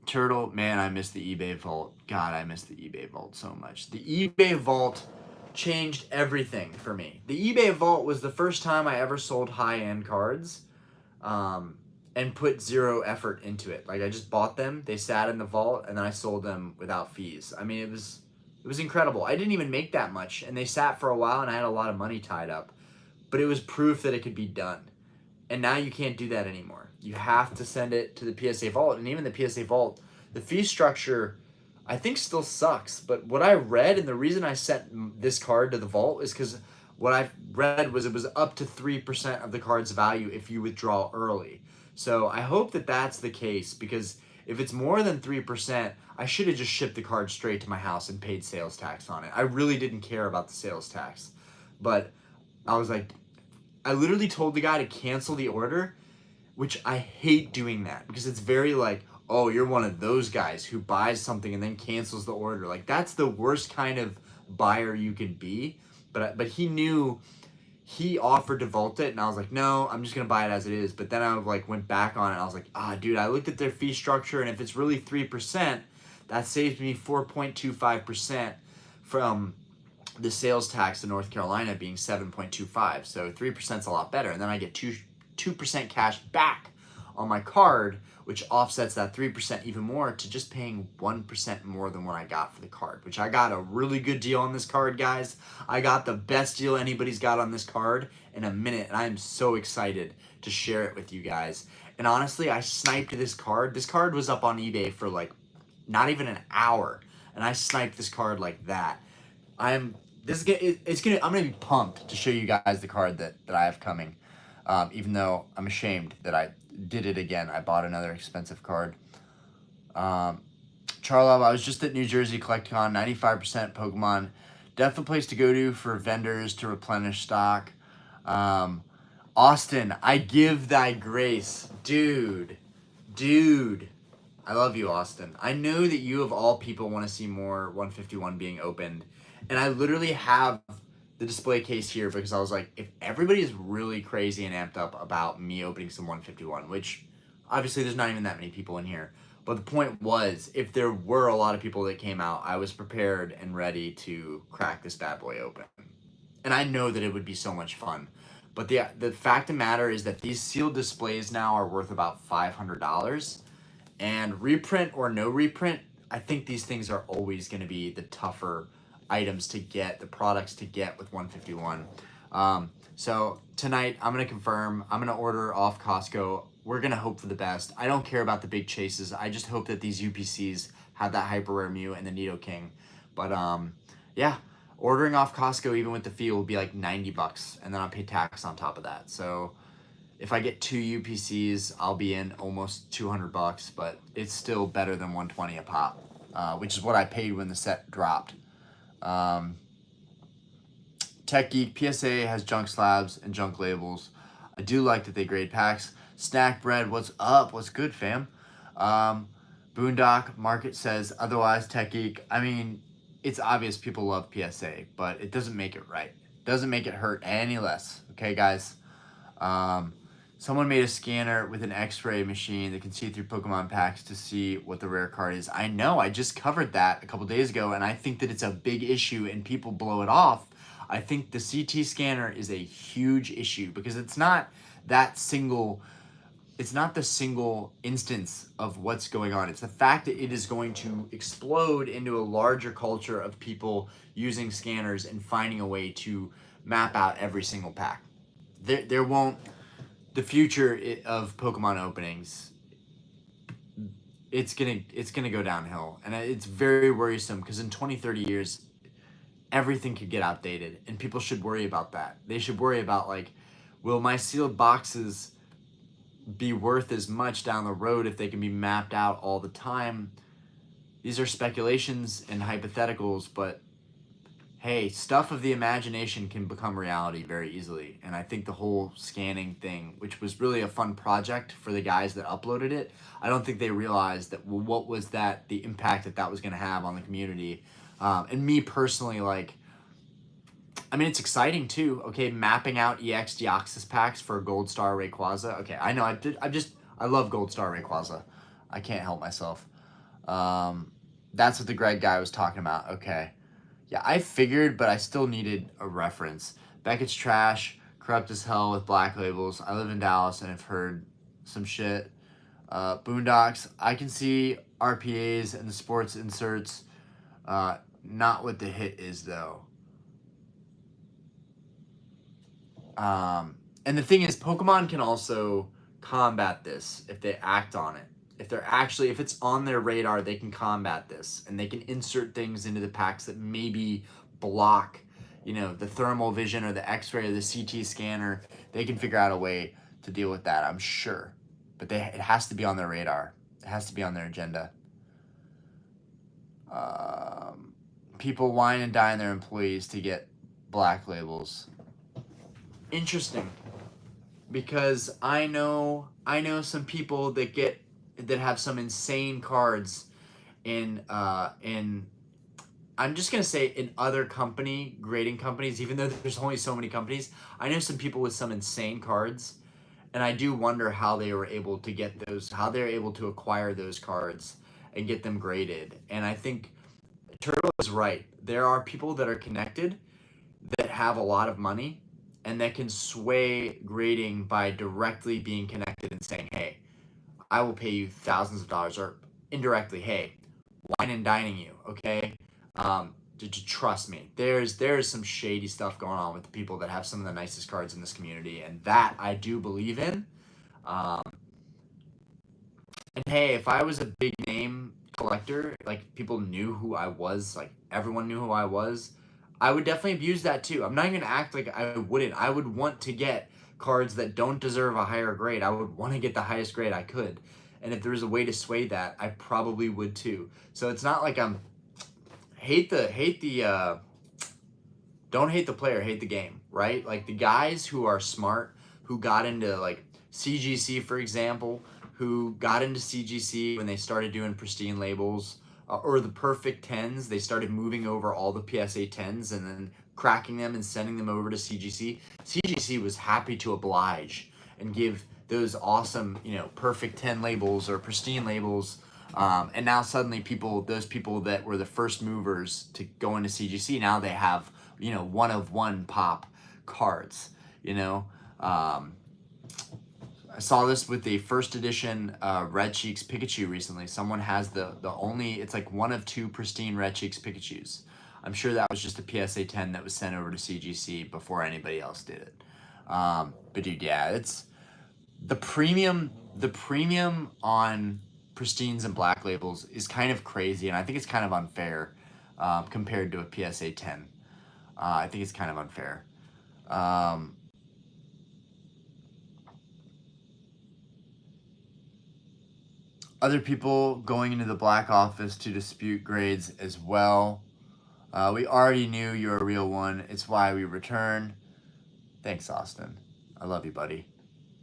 Turtle, man, I miss the eBay vault. God, I miss the eBay vault so much. The eBay vault changed everything for me. The eBay vault was the first time I ever sold high-end cards, and put zero effort into it. Like, I just bought them, they sat in the vault, and then I sold them without fees. I mean, it was incredible. I didn't even make that much, and they sat for a while, and I had a lot of money tied up. But it was proof that it could be done. And now you can't do that anymore. You have to send it to the PSA vault, and even the PSA vault, the fee structure, I think, still sucks. But what I read, and the reason I sent this card to the vault, is because what I read was it was up to 3% of the card's value if you withdraw early. So I hope that that's the case, because if it's more than 3%, I should have just shipped the card straight to my house and paid sales tax on it. I really didn't care about the sales tax. But I was like, I literally told the guy to cancel the order, which I hate doing that, because it's very like, oh, you're one of those guys who buys something and then cancels the order. Like, that's the worst kind of buyer you could be. But he knew, he offered to vault it, and I was like, no, I'm just gonna buy it as it is. But then I like went back on it, and I was like, dude, I looked at their fee structure, and if it's really 3%, that saves me 4.25% from the sales tax in North Carolina being 7.25. So 3% is a lot better, and then I get 2% cash back on my card, which offsets that 3% even more to just paying 1% more than what I got for the card, which I got a really good deal on this card, guys. I got the best deal anybody's got on this card in a minute, and I am so excited to share it with you guys. And honestly, I sniped this card. This card was up on eBay for like not even an hour, and I sniped this card like that. I'm gonna be pumped to show you guys the card that I have coming. Even though I'm ashamed that I did it again. I bought another expensive card. Charlob, I was just at New Jersey Collecticon, 95% Pokemon. Definitely a place to go to for vendors to replenish stock. Austin, I give thy grace. Dude. I love you, Austin. I know that you, of all people, want to see more 151 being opened. And I literally have the display case here because I was like, if everybody is really crazy and amped up about me opening some 151, which obviously there's not even that many people in here. But the point was, if there were a lot of people that came out, I was prepared and ready to crack this bad boy open. And I know that it would be so much fun. But the fact of the matter is that these sealed displays now are worth about $500. And reprint or no reprint, I think these things are always going to be the tougher items to get, the products to get with 151. So tonight I'm going to confirm, I'm going to order off Costco. We're going to hope for the best. I don't care about the big chases. I just hope that these UPCs have that Hyper Rare Mew and the Nidoking. But yeah, ordering off Costco even with the fee will be like $90, and then I'll pay tax on top of that. So if I get 2 UPCs, I'll be in almost $200, but it's still better than 120 a pop, which is what I paid when the set dropped. Tech Geek, PSA has junk slabs and junk labels. I do like that they grade packs. Snack Bread, what's up? What's good, fam? Boondock Market says otherwise. Tech Geek, I mean, it's obvious people love PSA, but it doesn't make it right. Doesn't make it hurt any less. Okay, guys? Someone made a scanner with an X-ray machine that can see through Pokemon packs to see what the rare card is. I know, I just covered that a couple days ago, and I think that it's a big issue and people blow it off. I think the CT scanner is a huge issue because it's not that single, it's not the single instance of what's going on. It's the fact that it is going to explode into a larger culture of people using scanners and finding a way to map out every single pack. There won't... The future of Pokemon openings, it's gonna go downhill, and it's very worrisome because in 20, 30 years, everything could get outdated, and people should worry about that. They should worry about, like, will my sealed boxes be worth as much down the road if they can be mapped out all the time? These are speculations and hypotheticals, but hey, stuff of the imagination can become reality very easily. And I think the whole scanning thing, which was really a fun project for the guys that uploaded it, I don't think they realized that what was that, the impact that was going to have on the community. And me personally, like, I mean, it's exciting too. Okay, mapping out EX Deoxys packs for Gold Star Rayquaza. Okay, I know, I love Gold Star Rayquaza. I can't help myself. That's what the Greg guy was talking about. Okay. Yeah, I figured, but I still needed a reference. Beckett's trash, corrupt as hell with black labels. I live in Dallas and I've heard some shit. Boondocks, I can see RPAs and the sports inserts. Not what the hit is, though. And the thing is, Pokemon can also combat this if they act on it. If it's on their radar, they can combat this, and they can insert things into the packs that maybe block, the thermal vision or the X-ray or the CT scanner. They can figure out a way to deal with that, I'm sure. But it has to be on their radar. It has to be on their agenda. People wine and dine their employees to get black labels. Interesting, because I know some people that have some insane cards in I'm just gonna say in other grading companies, even though there's only so many companies. I know some people with some insane cards, and I do wonder how they were able to get those, how they're able to acquire those cards and get them graded. And I think Turtle is right. There are people that are connected that have a lot of money and that can sway grading by directly being connected and saying, hey, I will pay you thousands of dollars, or indirectly, hey, wine and dining you, okay? To trust me. There's some shady stuff going on with the people that have some of the nicest cards in this community, and that I do believe in. And hey, if I was a big name collector, like people knew who I was, like everyone knew who I was, I would definitely abuse that too. I'm not even gonna act like I wouldn't. I would want to get cards that don't deserve a higher grade. I would want to get the highest grade I could. And if there was a way to sway that, I probably would too. So it's not like I'm don't hate the player, hate the game, right? Like the guys who are smart, who got into like CGC, for example, who got into CGC when they started doing pristine labels, or the perfect 10s, they started moving over all the PSA 10s and then cracking them and sending them over to CGC. CGC was happy to oblige and give those awesome, perfect 10 labels or pristine labels. And now suddenly those people that were the first movers to go into CGC, now they have, one of one pop cards, Um, I saw this with the first edition Red Cheeks Pikachu recently. Someone has the only, it's like one of 2 pristine Red Cheeks Pikachus. I'm sure that was just a PSA 10 that was sent over to CGC before anybody else did it. But dude, yeah, it's the premium on pristines and black labels is kind of crazy, and I think it's kind of unfair compared to a PSA 10. I think it's kind of unfair. Other people going into the black office to dispute grades as well. We already knew you're a real one. It's why we return. Thanks, Austin. I love you, buddy.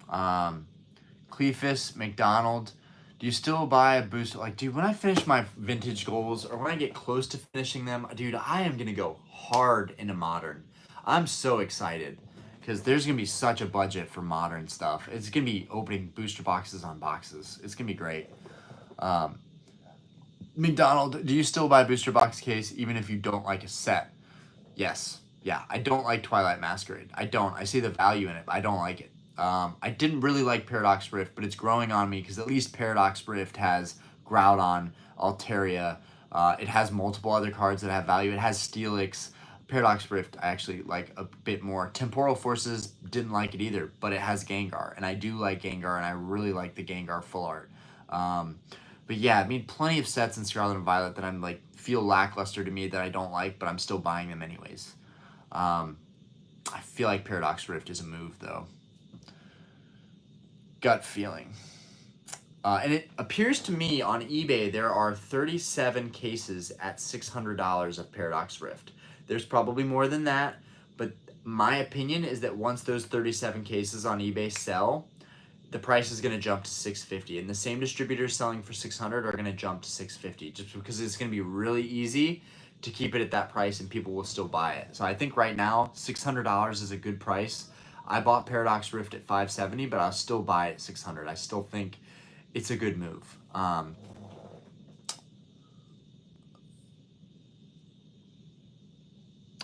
Cleefus, McDonald. Do you still buy a booster? Like, dude, when I finish my vintage goals or when I get close to finishing them, dude, I am going to go hard into modern. I'm so excited because there's going to be such a budget for modern stuff. It's going to be opening booster boxes on boxes. It's going to be great. McDonald, do you still buy a booster box case even if you don't like a set? Yes. Yeah, I don't like Twilight Masquerade. I don't. I see the value in it, but I don't like it. I didn't really like Paradox Rift, but it's growing on me because at least Paradox Rift has Groudon, Altaria. It has multiple other cards that have value. It has Steelix. Paradox Rift I actually like a bit more. Temporal Forces, didn't like it either, but it has Gengar, and I do like Gengar, and I really like the Gengar full art. But yeah, I mean, plenty of sets in Scarlet and Violet that I'm like feel lackluster to me that I don't like, but I'm still buying them anyways. I feel like Paradox Rift is a move though. Gut feeling. And it appears to me on eBay there are 37 cases at $600 of Paradox Rift. There's probably more than that, but my opinion is that once those 37 cases on eBay sell, the price is going to jump to $650, and the same distributors selling for $600 are going to jump to $650 just because it's going to be really easy to keep it at that price and people will still buy it. So I think right now $600 is a good price. I bought Paradox Rift at $570, but I'll still buy it at $600. I still think it's a good move.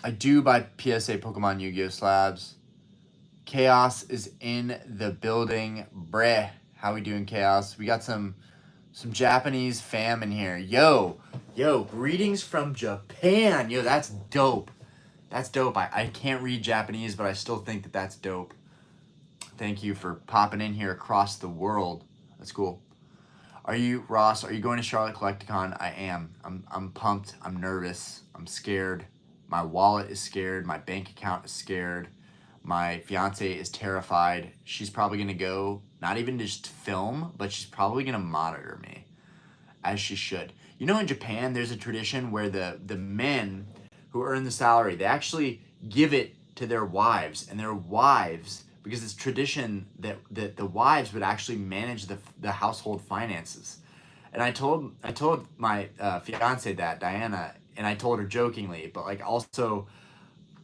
I do buy PSA Pokemon Yu-Gi-Oh! Slabs. Chaos is in the building. Breh. How we doing, Chaos? We got some Japanese fam in here. Yo, greetings from Japan. Yo, that's dope. That's dope. I can't read Japanese, but I still think that that's dope. Thank you for popping in here across the world. That's cool. Are you, Ross, are you going to Charlotte Collecticon? I am. I'm pumped. I'm nervous. I'm scared. My wallet is scared. My bank account is scared. My fiance is terrified. She's probably going to go, not even just film, but she's probably going to monitor me, as she should. You know, in Japan, there's a tradition where the men who earn the salary, they actually give it to their wives, and their wives, because it's tradition that the wives would actually manage the household finances. And I told my fiance that, Diana, and I told her jokingly, but like also,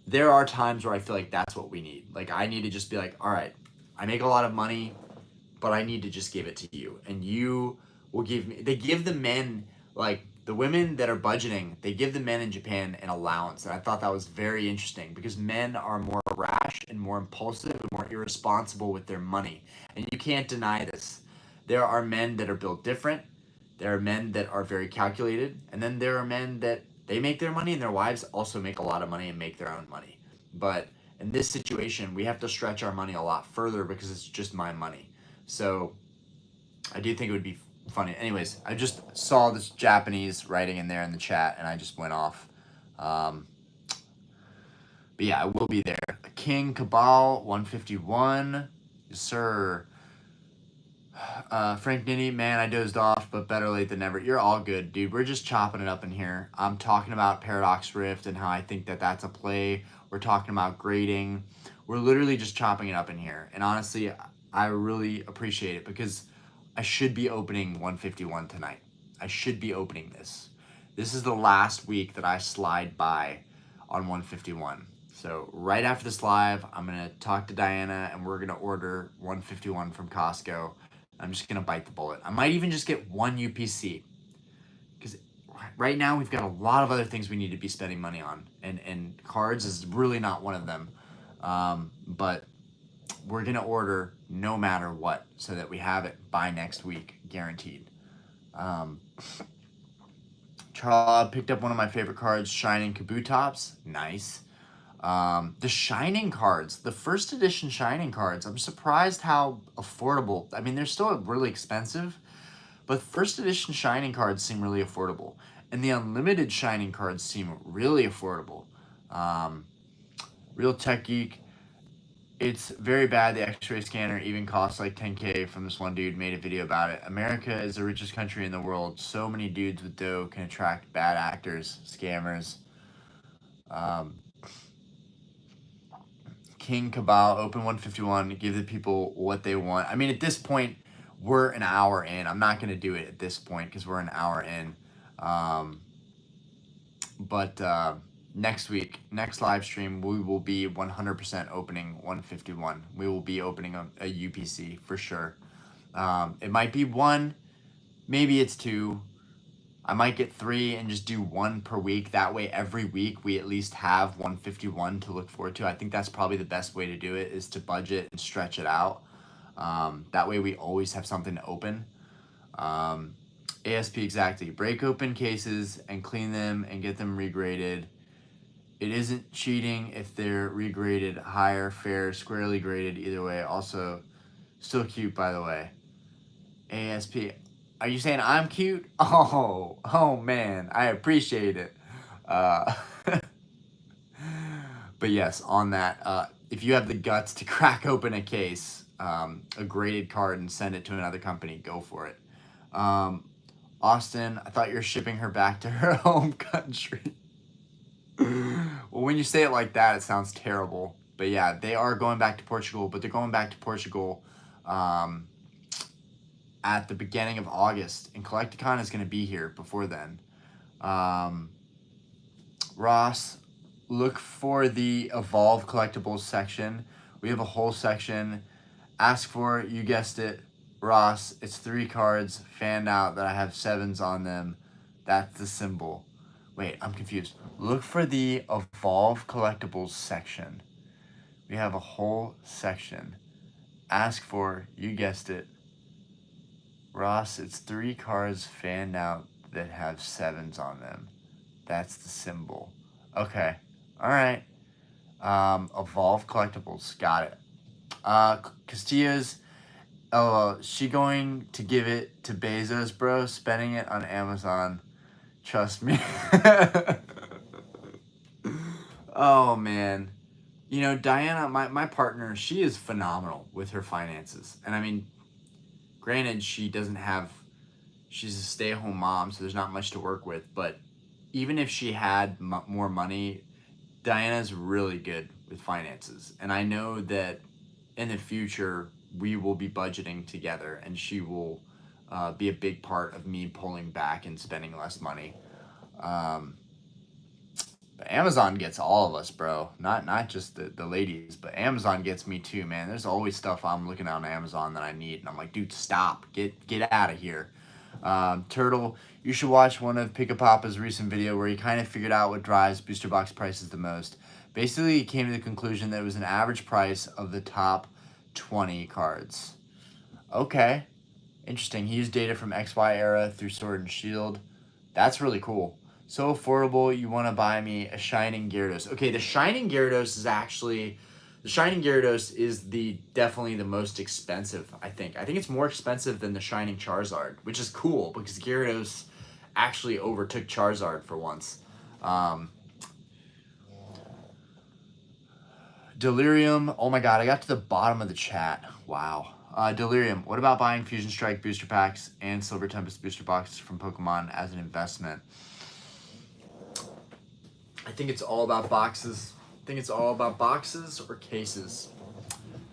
there are times where I feel like that's what we need. Like I need to just be like, all right, I make a lot of money, but I need to just give it to you, and you will give me. They give the men, like the women that are budgeting, they give the men in Japan an allowance, and I thought that was very interesting because men are more rash and more impulsive and more irresponsible with their money, and you can't deny this. There are men that are built different. There are men that are very calculated, and then there are men that they make their money and their wives also make a lot of money and make their own money. But in this situation, we have to stretch our money a lot further because it's just my money. So I do think it would be funny. Anyways, I just saw this Japanese writing in there in the chat and I just went off. But yeah, I will be there. King Cabal 151. Yes, sir. Frank Nitty, man, I dozed off, but better late than never. You're all good, dude. We're just chopping it up in here. I'm talking about Paradox Rift and how I think that that's a play. We're talking about grading. We're literally just chopping it up in here. And honestly, I really appreciate it because I should be opening 151 tonight. I should be opening this. This is the last week that I slide by on 151. So right after this live, I'm going to talk to Diana and we're going to order 151 from Costco. I'm just going to bite the bullet. I might even just get one UPC because right now we've got a lot of other things we need to be spending money on, and cards is really not one of them. But we're going to order no matter what so that we have it by next week, guaranteed. Charles picked up one of my favorite cards, Shining Kabutops. Nice. The Shining cards, the first edition Shining cards, I'm surprised how affordable. I mean, they're still really expensive, but first edition Shining cards seem really affordable. And the unlimited Shining cards seem really affordable. Real Tech Geek, it's very bad. The X-ray scanner even costs like 10K from this one dude made a video about it. America is the richest country in the world. So many dudes with dough can attract bad actors, scammers. King Cabal, open 151, give the people what they want. I mean, at this point, we're an hour in. I'm not going to do it at this point because we're an hour in. But next week, next live stream, we will be 100% opening 151. We will be opening a UPC for sure. It might be one, maybe it's two. I might get 3 and just do 1 per week. That way, every week we at least have 151 to look forward to. I think that's probably the best way to do it, is to budget and stretch it out. That way we always have something to open. ASP exactly. Break open cases and clean them and get them regraded. It isn't cheating if they're regraded higher, fair, squarely graded, either way. Also, still cute, by the way. ASP. Are you saying I'm cute? Oh man, I appreciate it. But yes, on that, if you have the guts to crack open a case, a graded card, and send it to another company, go for it. Austin, I thought you were shipping her back to her home country. Well, when you say it like that, it sounds terrible. But yeah, they are going back to Portugal, but they're going back to Portugal at the beginning of August, and Collecticon is going to be here before then. Ross, look for the Evolve Collectibles section. We have a whole section. Ask for, you guessed it, Ross. It's 3 cards fanned out that I have 7s on them. That's the symbol. Wait, I'm confused. Look for the Evolve Collectibles section. We have a whole section. Ask for, you guessed it, Ross, it's 3 cards fanned out that have 7s on them. That's the symbol. Okay. Alright. Evolve Collectibles. Got it. Castillo's, she going to give it to Bezos, bro? Spending it on Amazon. Trust me. Oh, man. You know, Diana, my partner, she is phenomenal with her finances. And I mean, granted, she's a stay-at-home mom, so there's not much to work with. But even if she had more money, Diana's really good with finances. And I know that in the future, we will be budgeting together, and she will be a big part of me pulling back and spending less money. But Amazon gets all of us, bro. Not just the ladies, but Amazon gets me too, man. There's always stuff I'm looking on Amazon that I need, and I'm like, dude, stop. Get out of here. Turtle, you should watch one of Pickapapa's recent video where he kind of figured out what drives booster box prices the most. Basically, he came to the conclusion that it was an average price of the top 20 cards. Okay. Interesting. He used data from XY era through Sword and Shield. That's really cool. So affordable, you want to buy me a Shining Gyarados. Okay, the Shining Gyarados is definitely the most expensive, I think. I think it's more expensive than the Shining Charizard, which is cool because Gyarados actually overtook Charizard for once. Delirium, oh my god, I got to the bottom of the chat. Wow. Delirium, what about buying Fusion Strike booster packs and Silver Tempest booster boxes from Pokemon as an investment? I think it's all about boxes. I think it's all about boxes or cases.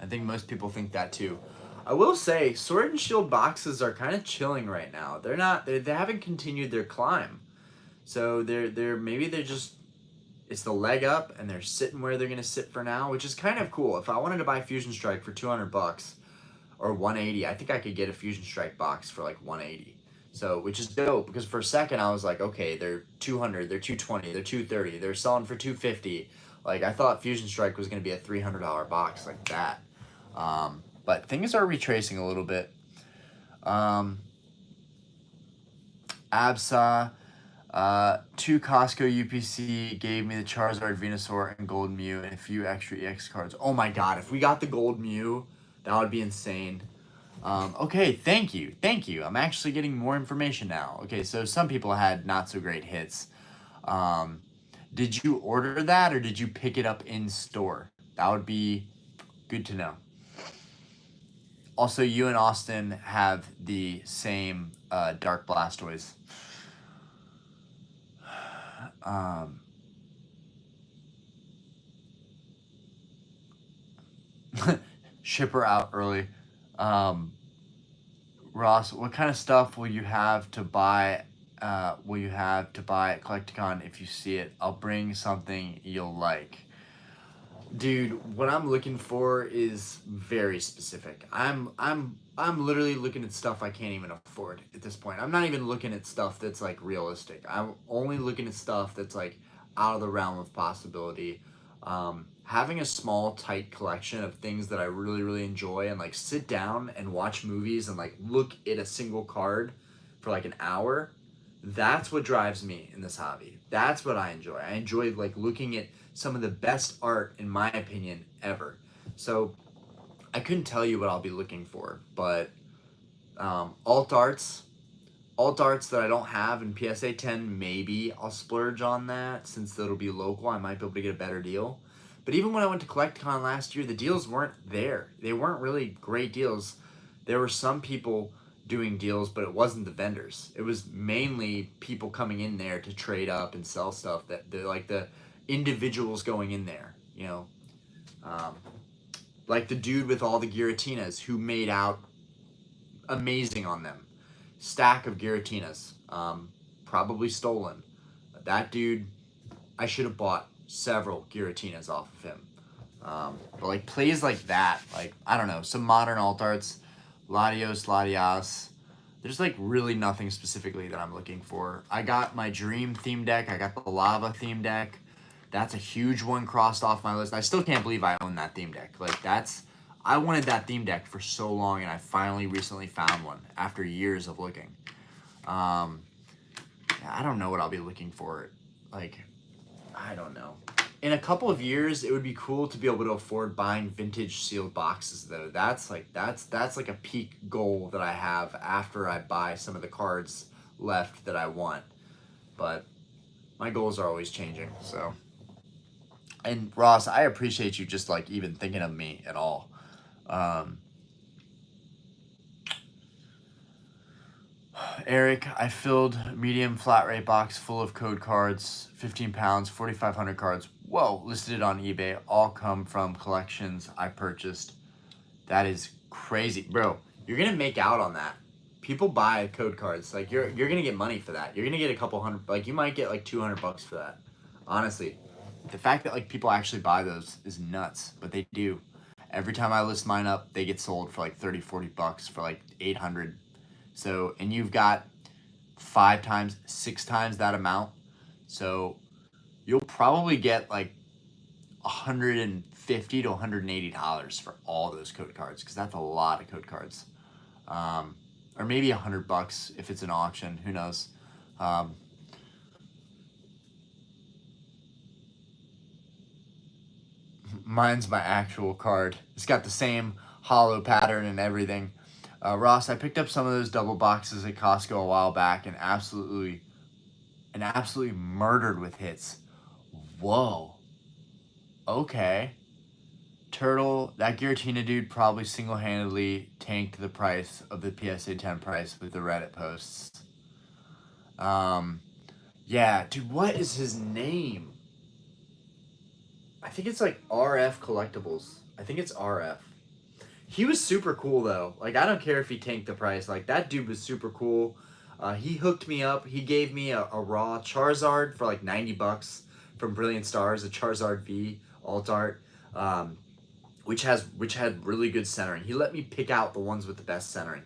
I think most people think that too. I will say, Sword and Shield boxes are kind of chilling right now. They haven't continued their climb. So maybe they're just, it's the leg up and they're sitting where they're going to sit for now, which is kind of cool. If I wanted to buy Fusion Strike for $200 or 180, I think I could get a Fusion Strike box for like 180. So, which is dope, because for a second I was like, okay, they're 200, they're 220, they're 230, they're selling for 250. Like, I thought Fusion Strike was going to be a $300 box like that. But things are retracing a little bit. Absa, 2 Costco UPC gave me the Charizard, Venusaur, and Gold Mew, and a few extra EX cards. Oh my god, if we got the Gold Mew, that would be insane. Okay, thank you. I'm actually getting more information now. Okay, so some people had not so great hits. Did you order that, or did you pick it up in store? That would be good to know. Also, you and Austin have the same Dark Blastoise. Shipper out early. Ross, what kind of stuff will you have to buy? Will you have to buy at Collecticon if you see it? I'll bring something you'll like. Dude, what I'm looking for is very specific. I'm literally looking at stuff I can't even afford at this point. I'm not even looking at stuff that's like realistic. I'm only looking at stuff that's like out of the realm of possibility. Having a small, tight collection of things that I really, really enjoy, and like sit down and watch movies and like look at a single card for like an hour, that's what drives me in this hobby. That's what I enjoy. I enjoy like looking at some of the best art, in my opinion, ever. So I couldn't tell you what I'll be looking for, but alt arts that I don't have in PSA 10, maybe I'll splurge on that since it'll be local. I might be able to get a better deal. But even when I went to Collecticon last year, the deals weren't there. They weren't really great deals. There were some people doing deals, but it wasn't the vendors. It was mainly people coming in there to trade up and sell stuff, that like the individuals going in there, you know. Like the dude with all the Giratinas who made out amazing on them. Stack of Giratinas, probably stolen. That dude, I should have bought several Giratinas off of him. But like plays like that, like I don't know, some modern alt arts, Latios. There's like really nothing specifically that I'm looking for. I got my Dream theme deck. I got the Lava theme deck. That's a huge one crossed off my list. I still can't believe I own that theme deck. Like I wanted that theme deck for so long, and I finally recently found one after years of looking. I don't know what I'll be looking for. Like, I don't know. In a couple of years, it would be cool to be able to afford buying vintage sealed boxes, though. That's like a peak goal that I have after I buy some of the cards left that I want. But my goals are always changing, so. And Ross, I appreciate you just like even thinking of me at all. Eric, I filled medium flat rate box full of code cards, 15 pounds, 4,500 cards. Whoa, listed on eBay. All come from collections I purchased. That is crazy. Bro, you're going to make out on that. People buy code cards. Like, you're going to get money for that. You're going to get a couple hundred, like, you might get like $200 for that. Honestly. The fact that like people actually buy those is nuts, but they do. Every time I list mine up, they get sold for like 30, 40 bucks for like 800. So, and you've got 5 times, 6 times that amount. So you'll probably get like $150 to $180 for all those code cards, because that's a lot of code cards. Or maybe $100 if it's an auction, who knows. Mine's my actual card. It's got the same hollow pattern and everything. Ross, I picked up some of those double boxes at Costco a while back and absolutely murdered with hits. Whoa. Okay. Turtle, that Giratina dude probably single-handedly tanked the price of the PSA 10 price with the Reddit posts. Yeah, dude, what is his name? I think it's like RF Collectibles. I think it's RF. He was super cool though. Like, I don't care if he tanked the price. Like, that dude was super cool. He hooked me up. He gave me a raw Charizard for like 90 bucks from Brilliant Stars, a Charizard V alt art, which had really good centering. He let me pick out the ones with the best centering.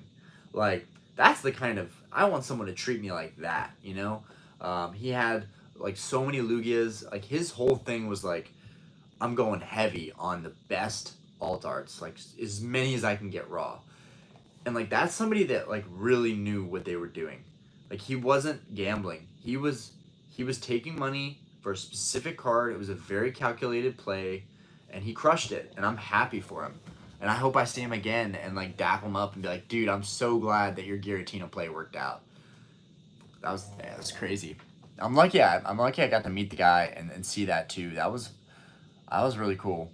Like, that's the kind of, I want someone to treat me like that, you know? He had like so many Lugias. Like, his whole thing was like, I'm going heavy on the best alt arts, like as many as I can get raw. And like that's somebody that like really knew what they were doing. Like he wasn't gambling. He was taking money for a specific card. It was a very calculated play, and he crushed it. And I'm happy for him. And I hope I see him again and like dap him up and be like, dude, I'm so glad that your Giratina play worked out. That was crazy. I'm lucky. I'm lucky I got to meet the guy and see that too. That was really cool.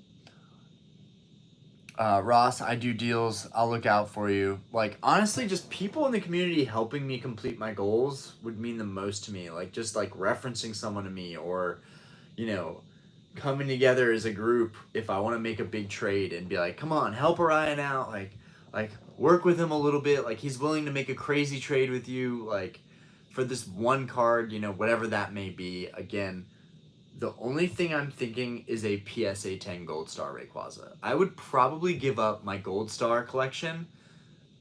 Ross, I do deals. I'll look out for you. Like, honestly, just people in the community helping me complete my goals would mean the most to me. Like, just like referencing someone to me, or, you know, coming together as a group if I want to make a big trade and be like, come on, help Orion out. Like work with him a little bit. Like, he's willing to make a crazy trade with you. Like, for this one card, you know, whatever that may be. Again, the only thing I'm thinking is a PSA 10 Gold Star Rayquaza. I would probably give up my Gold Star collection,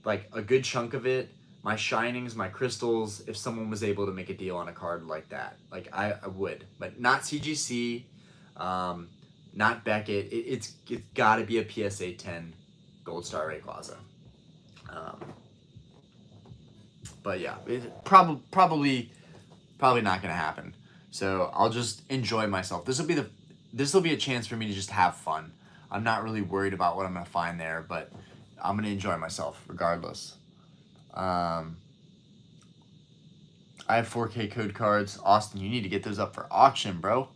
like a good chunk of it, my Shinings, my Crystals, if someone was able to make a deal on a card like that. Like, I would. But not CGC, not Beckett. It's got to be a PSA 10 Gold Star Rayquaza. But yeah, probably not going to happen. So I'll just enjoy myself. This will be a chance for me to just have fun. I'm not really worried about what I'm gonna find there, but I'm gonna enjoy myself regardless. I have 4K code cards. Austin, you need to get those up for auction, bro.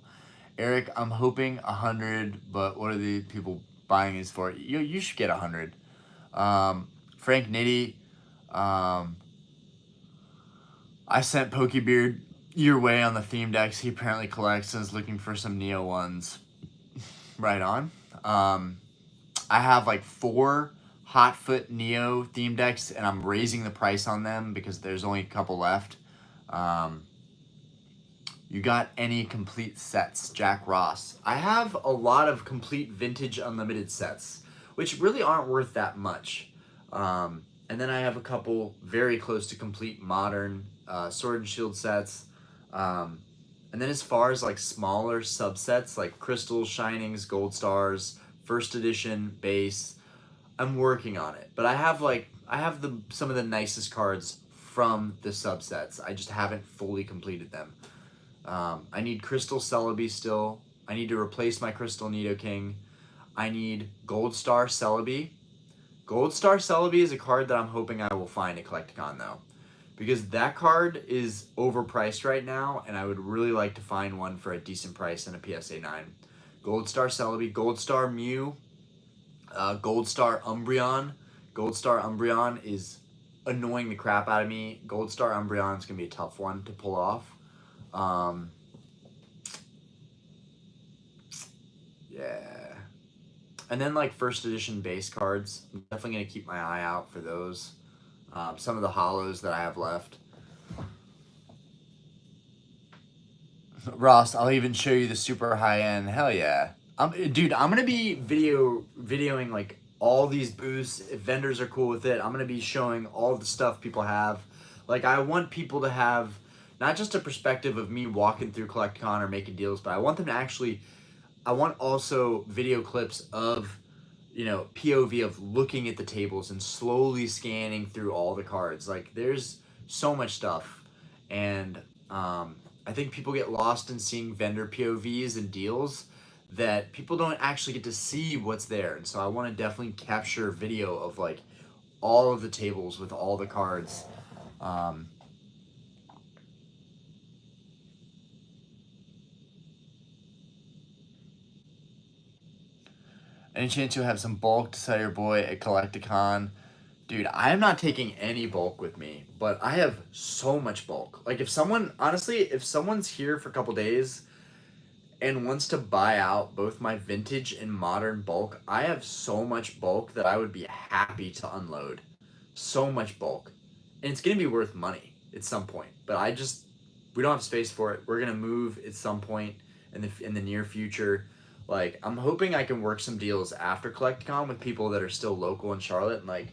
Eric, I'm hoping 100, but what are the people buying these for? You should get 100. Frank Nitty, I sent Pokebeard your way on the theme decks. He apparently collects and is looking for some Neo ones. Right on. I have like 4 Hotfoot Neo theme decks, and I'm raising the price on them because there's only a couple left. You got any complete sets, Jack Ross? I have a lot of complete vintage unlimited sets, which really aren't worth that much. And then I have a couple very close to complete modern Sword and Shield sets. And then as far as like smaller subsets like Crystals, Shinings, Gold Stars, First Edition, Base, I'm working on it. But I have some of the nicest cards from the subsets. I just haven't fully completed them. I need Crystal Celebi still. I need to replace my Crystal Nidoking. I need Gold Star Celebi. Gold Star Celebi is a card that I'm hoping I will find at Collecticon though, because that card is overpriced right now, and I would really like to find one for a decent price in a PSA 9. Gold Star Celebi, Gold Star Mew, Gold Star Umbreon. Gold Star Umbreon is annoying the crap out of me. Gold Star Umbreon is going to be a tough one to pull off. Yeah. And then like first edition base cards. I'm definitely going to keep my eye out for those. Some of the hollows that I have left. Ross, I'll even show you the super high end. Hell yeah. Dude, I'm going to be videoing like all these booths. If vendors are cool with it, I'm going to be showing all the stuff people have. Like, I want people to have not just a perspective of me walking through Collecticon or making deals, but I want them to actually, I want also video clips of, you know, POV of looking at the tables and slowly scanning through all the cards. Like, there's so much stuff. And I think people get lost in seeing vendor POVs and deals that people don't actually get to see what's there. And so I want to definitely capture video of like all of the tables with all the cards. Any chance you'll have some bulk to sell your boy at Collecticon? Dude, I am not taking any bulk with me, but I have so much bulk. Like, if someone's here for a couple days and wants to buy out both my vintage and modern bulk, I have so much bulk that I would be happy to unload. So much bulk. And it's going to be worth money at some point. But we don't have space for it. We're going to move at some point in the near future. Like, I'm hoping I can work some deals after Collecticon with people that are still local in Charlotte, and like,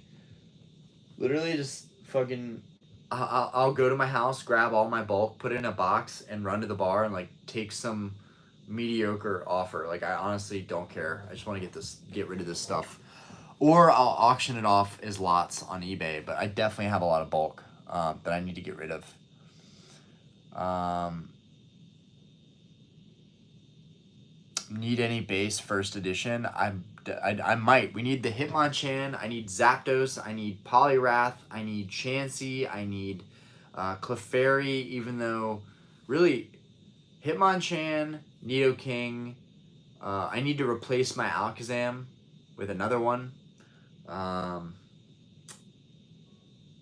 literally just fucking, I'll go to my house, grab all my bulk, put it in a box, and run to the bar and like take some mediocre offer. Like, I honestly don't care. I just want to get rid of this stuff. Or I'll auction it off as lots on eBay, but I definitely have a lot of bulk that I need to get rid of. Need any base first edition? I might. We need the Hitmonchan. I need Zapdos. I need Poliwrath. I need Chansey. I need Clefairy, even though really Hitmonchan, Nidoking. I need to replace my Alakazam with another one.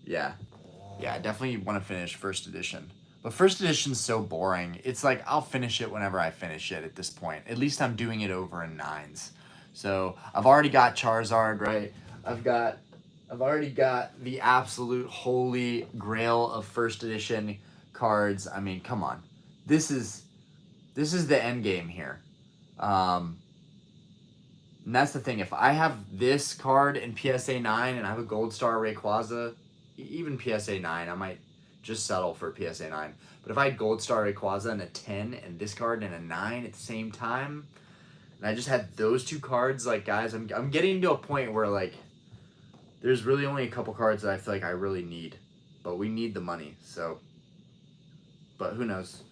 Yeah, I definitely want to finish first edition. But first edition's so boring. It's like I'll finish it whenever I finish it at this point. At least I'm doing it over in 9s. So I've already got Charizard, right? I've already got the absolute holy grail of first edition cards. I mean, come on. This is the end game here. And that's the thing. If I have this card in PSA 9 and I have a Gold Star Rayquaza, even PSA 9, I might just settle for PSA 9. But if I had Gold Star Rayquaza and a 10 and this card and a 9 at the same time, and I just had those two cards, like, guys, I'm getting to a point where, like, there's really only a couple cards that I feel like I really need. But we need the money, so. But who knows?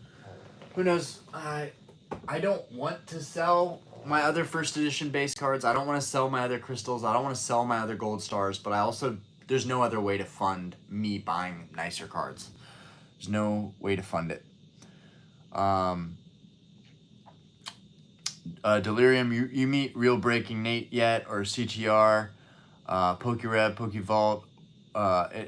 Who knows? I don't want to sell my other first edition base cards. I don't want to sell my other crystals. I don't want to sell my other gold stars, but I also, there's no other way to fund me buying nicer cards. There's no way to fund it. Delirium, you meet Real Breaking Nate yet, or CTR, PokeRev, PokeVault,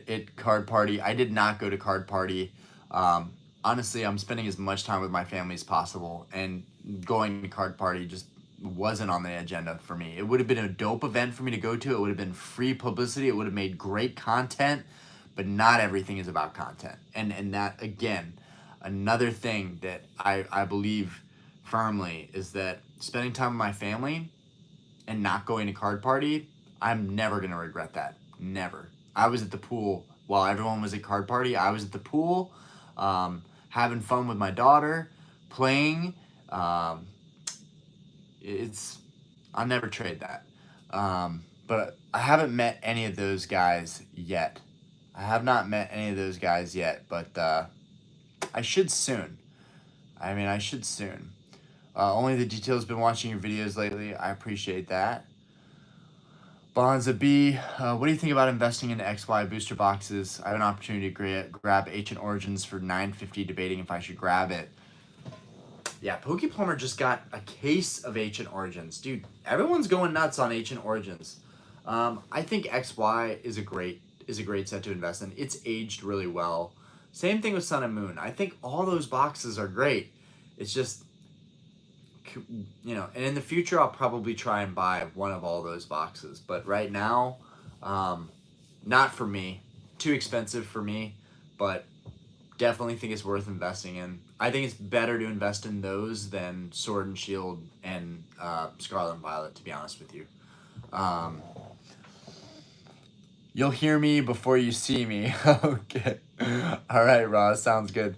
at Card Party. I did not go to Card Party. Honestly, I'm spending as much time with my family as possible, and going to Card Party just wasn't on the agenda for me. It would have been a dope event for me to go to. It would have been free publicity. It would have made great content, but not everything is about content. And that, again, another thing that I believe firmly is that spending time with my family and not going to Card Party, I'm never going to regret that. Never. I was at the pool while everyone was at Card Party. I was at the pool, having fun with my daughter, playing. I'll never trade that. But I haven't met any of those guys yet. I have not met any of those guys yet, but I should soon. I should soon. Only the Details been watching your videos lately. I appreciate that. Bonza B, what do you think about investing in XY booster boxes? I have an opportunity to grab Ancient Origins for $9.50, debating if I should grab it. Yeah, PokePlumber just got a case of Ancient Origins. Dude, everyone's going nuts on Ancient Origins. I think XY is a great set to invest in. It's aged really well. Same thing with Sun and Moon. I think all those boxes are great. It's just, and in the future I'll probably try and buy one of all those boxes. But right now, not for me. Too expensive for me, but definitely think it's worth investing in. I think it's better to invest in those than Sword and Shield and Scarlet and Violet, to be honest with you. You'll hear me before you see me. Okay. All right, Ross. Sounds good.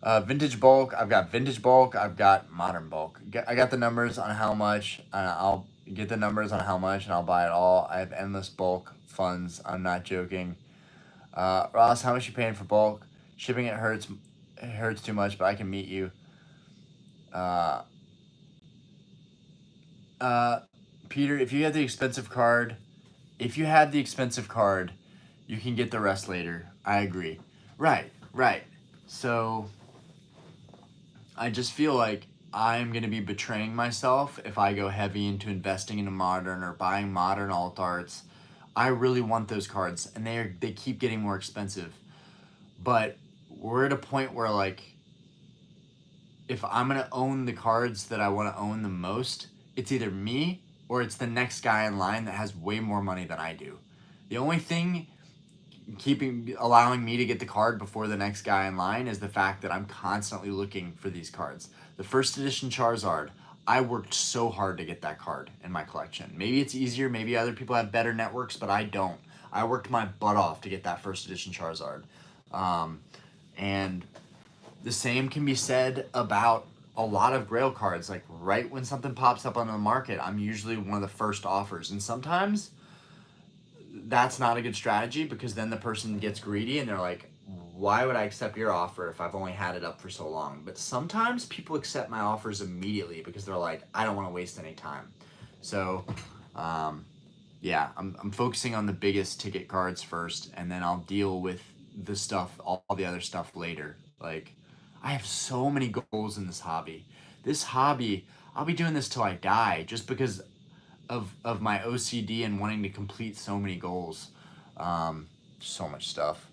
Vintage bulk. I've got vintage bulk. I've got modern bulk. I got the numbers on how much. I'll get the numbers on how much, and I'll buy it all. I have endless bulk funds. I'm not joking. Ross, how much you paying for bulk? Shipping it hurts. It hurts too much, but I can meet you. Peter, if you have the expensive card, you can get the rest later. I agree. Right. So I just feel like I'm going to be betraying myself if I go heavy into investing in a modern or buying modern alt arts. I really want those cards, and they keep getting more expensive. But we're at a point where, like, if I'm going to own the cards that I want to own the most, it's either me or it's the next guy in line that has way more money than I do. The only thing allowing me to get the card before the next guy in line is the fact that I'm constantly looking for these cards. The first edition Charizard, I worked so hard to get that card in my collection. Maybe it's easier, maybe other people have better networks, but I don't. I worked my butt off to get that first edition Charizard. And the same can be said about a lot of Grail cards, like right when something pops up on the market, I'm usually one of the first offers. And sometimes that's not a good strategy, because then the person gets greedy and they're like, why would I accept your offer if I've only had it up for so long? But sometimes people accept my offers immediately because they're like, I don't want to waste any time. So, yeah, I'm focusing on the biggest ticket cards first, and then I'll deal with the stuff, all the other stuff later. Like, I have so many goals in this hobby. This hobby, I'll be doing this till I die, just because of my OCD and wanting to complete so many goals. So much stuff.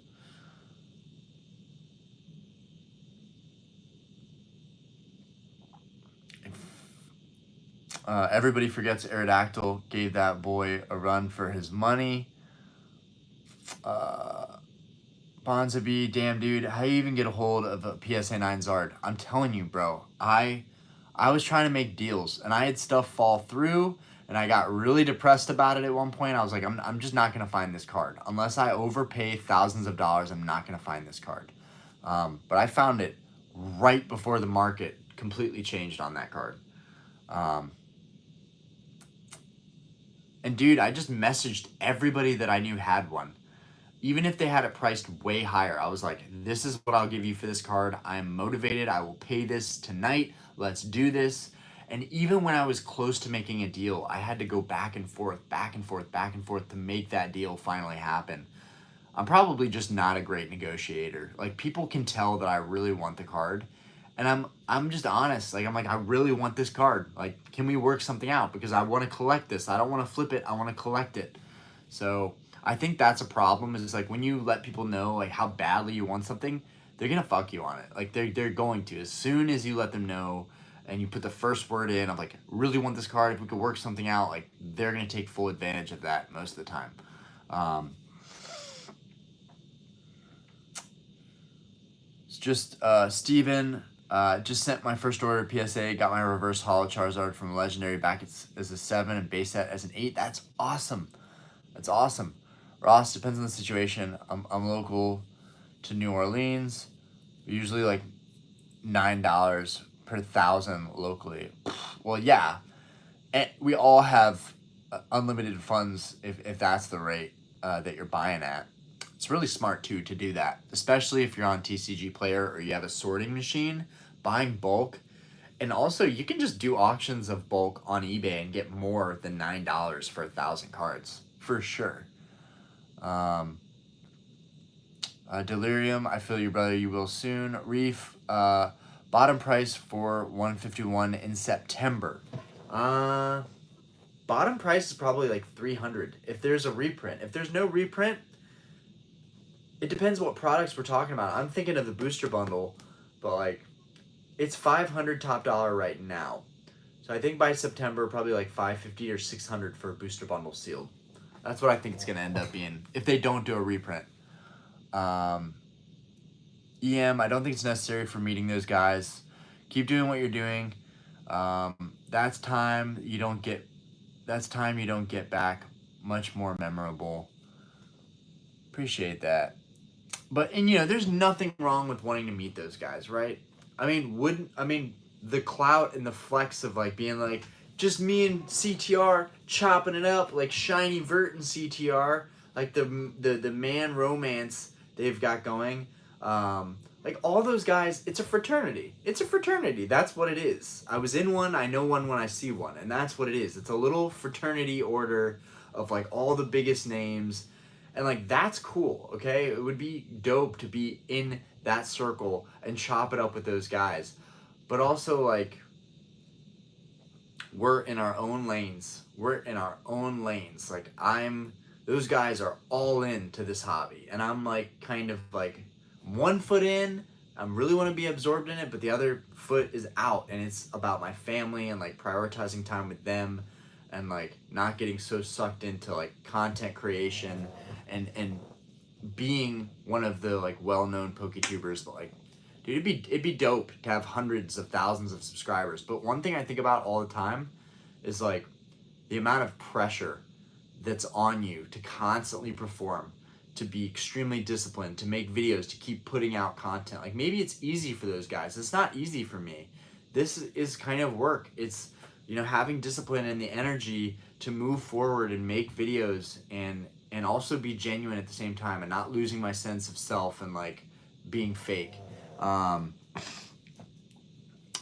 Everybody forgets Aerodactyl gave that boy a run for his money. Bonzabi, damn dude, how you even get a hold of a PSA 9 Zard? I'm telling you, bro. I was trying to make deals, and I had stuff fall through, and I got really depressed about it at one point. I was like, I'm just not going to find this card. Unless I overpay thousands of dollars, I'm not going to find this card. But I found it right before the market completely changed on that card. And dude, I just messaged everybody that I knew had one. Even if they had it priced way higher, I was like, this is what I'll give you for this card. I'm motivated. I will pay this tonight. Let's do this. And even when I was close to making a deal, I had to go back and forth, back and forth, back and forth to make that deal finally happen. I'm probably just not a great negotiator. Like, people can tell that I really want the card, and I'm just honest. Like, I'm like, I really want this card. Like, can we work something out? Because I want to collect this. I don't want to flip it. I want to collect it. So I think that's a problem, is like when you let people know like how badly you want something, they're gonna fuck you on it. Like they're going to. As soon as you let them know and you put the first word in of like, really want this card, if we could work something out, like they're gonna take full advantage of that most of the time. It's just Steven just sent my first order PSA, got my reverse holo Charizard from Legendary back as a 7 and base set as an 8. That's awesome. That's awesome. Ross, depends on the situation. I'm local to New Orleans. Usually like $9 per 1,000 locally. Well, yeah. And we all have unlimited funds if that's the rate that you're buying at. It's really smart too to do that, especially if you're on TCG Player or you have a sorting machine. Buying bulk, and also you can just do auctions of bulk on eBay and get more than $9 for 1,000 cards for sure. Delirium, I feel you, brother. You will soon. Reef, bottom price for 151 in September. Bottom price is probably like 300 if there's a reprint. If there's no reprint, it depends what products we're talking about. I'm thinking of the booster bundle, but like it's 500 top dollar right now. So I think by September probably like 550 or 600 for a booster bundle sealed. That's what I think it's gonna end up being if they don't do a reprint. EM, I don't think it's necessary for meeting those guys. Keep doing what you're doing. That's time you don't get. That's time you don't get back. Much more memorable. Appreciate that. But and there's nothing wrong with wanting to meet those guys, right? I mean the clout and the flex of like being like just me and CTR chopping it up like Shiny Vert and CTR, like the man romance they've got going. Like all those guys, it's a fraternity. It's a fraternity. That's what it is. I was in one. I know one when I see one, and that's what it is. It's a little fraternity order of like all the biggest names, and like that's cool. Okay, it would be dope to be in that circle and chop it up with those guys, but also like we're in our own lanes. We're in our own lanes. Like those guys are all into this hobby, and I'm like kind of like one foot in. I really want to be absorbed in it, but the other foot is out, and it's about my family and like prioritizing time with them, and like not getting so sucked into like content creation and being one of the like well-known PokeTubers. But like, dude, it'd be dope to have hundreds of thousands of subscribers. But one thing I think about all the time is like the amount of pressure that's on you to constantly perform, to be extremely disciplined, to make videos, to keep putting out content. Like maybe it's easy for those guys. It's not easy for me. this is kind of work. It's, you know, having discipline and the energy to move forward and make videos and also be genuine at the same time and not losing my sense of self and like being fake. I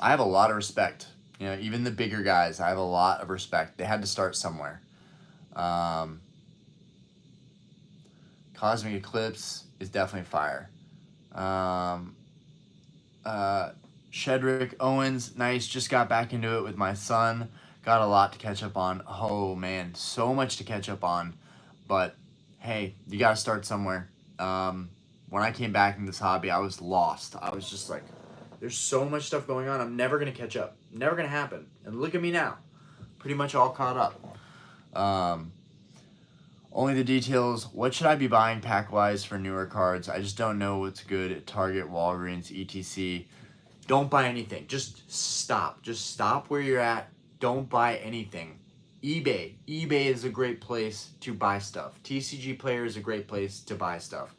have a lot of respect. You know, even the bigger guys, I have a lot of respect. They had to start somewhere. Cosmic Eclipse is definitely fire. Shedrick Owens, nice. Just got back into it with my son. Got a lot to catch up on. Oh man, so much to catch up on. But hey, you gotta start somewhere. When I came back in this hobby, I was lost. I was just like, there's so much stuff going on. I'm never gonna catch up. Never gonna happen. And look at me now, pretty much all caught up. Only the details. What should I be buying pack-wise for newer cards? I just don't know what's good at Target, Walgreens, etc. Don't buy anything. Just stop. Just stop where you're at. Don't buy anything. eBay. eBay is a great place to buy stuff. TCG Player is a great place to buy stuff.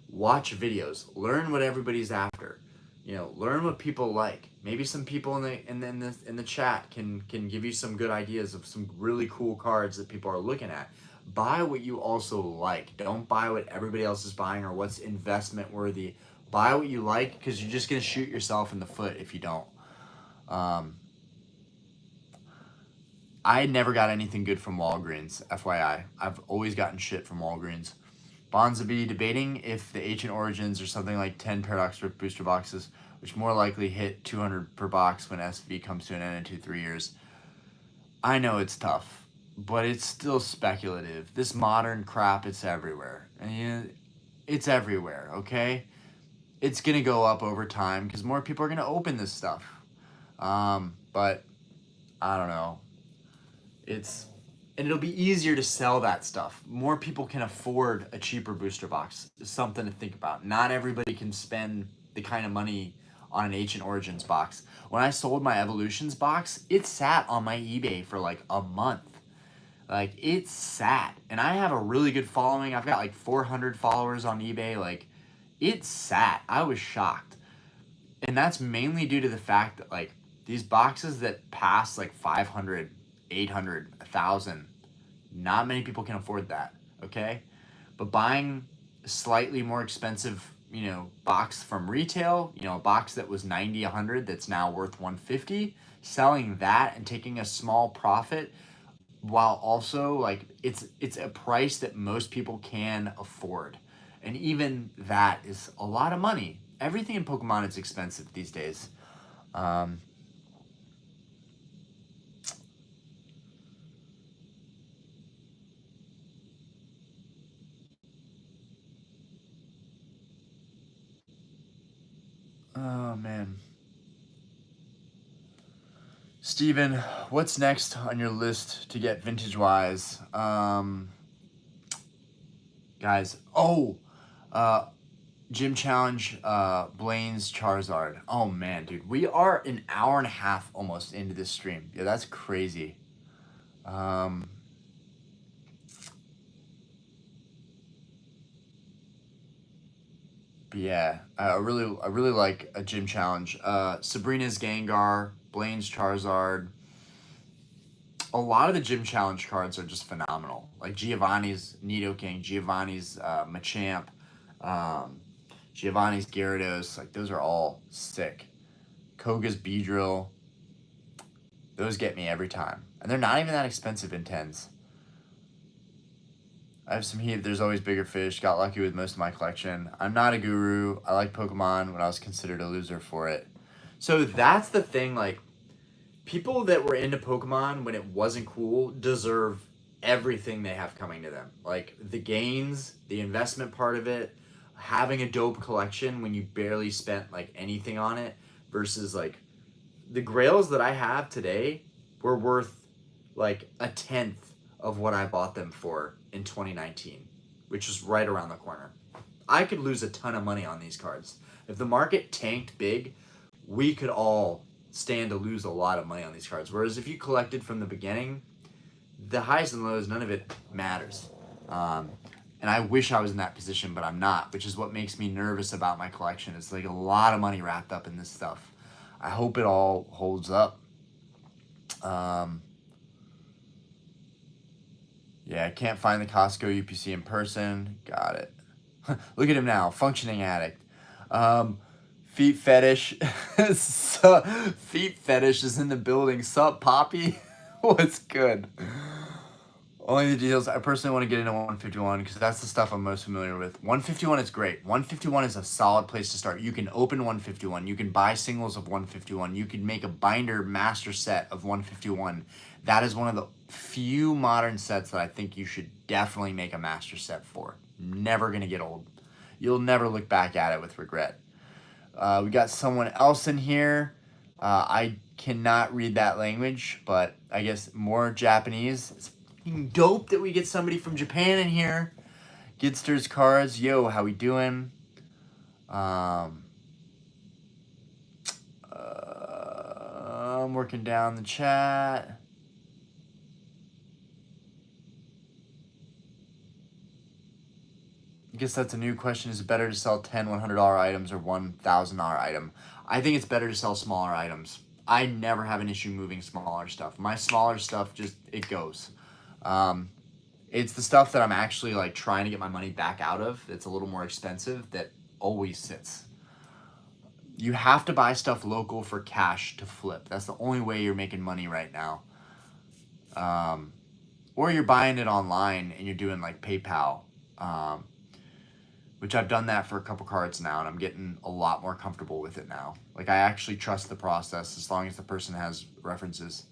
Watch videos. Learn what everybody's after. You know, learn what people like. Maybe some people in the chat can give you some good ideas of some really cool cards that people are looking at. Buy what you also like. Don't buy what everybody else is buying or what's investment worthy. Buy what you like, because you're just going to shoot yourself in the foot if you don't. I never got anything good from Walgreens, FYI. I've always gotten shit from Walgreens. Bonzabi debating if the Ancient Origins or something like 10 Paradox Rift booster boxes, which more likely hit 200 per box when SV comes to an end in 2-3 years. I know it's tough, but it's still speculative. This modern crap, it's everywhere. And it's everywhere, okay? It's going to go up over time because more people are going to open this stuff. But I don't know. And it'll be easier to sell that stuff. More people can afford a cheaper booster box. It's something to think about. Not everybody can spend the kind of money on an Ancient Origins box. When I sold my Evolutions box, it sat on my eBay for like a month. Like, it sat. And I have a really good following. I've got like 400 followers on eBay. Like, it sat. I was shocked. And that's mainly due to the fact that, like, these boxes that pass like 500, 800, 1,000, not many people can afford that, okay? But buying a slightly more expensive, you know, box from retail, you know, a box that was 90, 100 that's now worth 150, selling that and taking a small profit while also, like, it's a price that most people can afford. And even that is a lot of money. Everything in Pokemon is expensive these days. Oh, man. Steven, what's next on your list to get vintage-wise? Guys, Gym Challenge, Blaine's Charizard. Oh, man, dude. We are an hour and a half almost into this stream. Yeah, that's crazy. But yeah, I really like a Gym Challenge. Sabrina's Gengar, Blaine's Charizard. A lot of the Gym Challenge cards are just phenomenal. Like Giovanni's Nidoking, Giovanni's Machamp, Giovanni's Gyarados. Like, those are all sick. Koga's Beedrill. Those get me every time. And they're not even that expensive in 10s. I have some heat. There's always bigger fish. Got lucky with most of my collection. I'm not a guru. I like Pokemon when I was considered a loser for it. So that's the thing. Like, people that were into Pokemon when it wasn't cool deserve everything they have coming to them. Like, the gains, the investment part of it, having a dope collection when you barely spent, like, anything on it, versus, like, the Grails that I have today were worth, like, 1/10 of what I bought them for in 2019, which is right around the corner. I could lose a ton of money on these cards. If the market tanked big, we could all stand to lose a lot of money on these cards. Whereas if you collected from the beginning, the highs and lows, none of it matters. And I wish I was in that position, but I'm not, which is what makes me nervous about my collection. It's like a lot of money wrapped up in this stuff. I hope it all holds up. Yeah, I can't find the Costco UPC in person. Got it. Look at him now, functioning addict. Feet fetish. Feet fetish is in the building. Sup, Poppy? What's good? Only the details. I personally want to get into 151 because that's the stuff I'm most familiar with. 151 is great. 151 is a solid place to start. You can open 151. You can buy singles of 151. You can make a binder master set of 151. That is one of the few modern sets that I think you should definitely make a master set for. Never going to get old. You'll never look back at it with regret. We got someone else in here. I cannot read that language, but I guess more Japanese. It's dope that we get somebody from Japan in here. Gidster's Cards. Yo, how we doing? I'm working down the chat. I guess that's a new question. Is it better to sell 10 $100 items or $1,000 item? I think it's better to sell smaller items. I never have an issue moving smaller stuff. My smaller stuff just, it goes. It's the stuff that I'm actually like trying to get my money back out of. It's a little more expensive that always sits. You have to buy stuff local for cash to flip. That's the only way you're making money right now. Or you're buying it online and you're doing like PayPal, which I've done that for a couple cards now and I'm getting a lot more comfortable with it now. Like I actually trust the process as long as the person has references.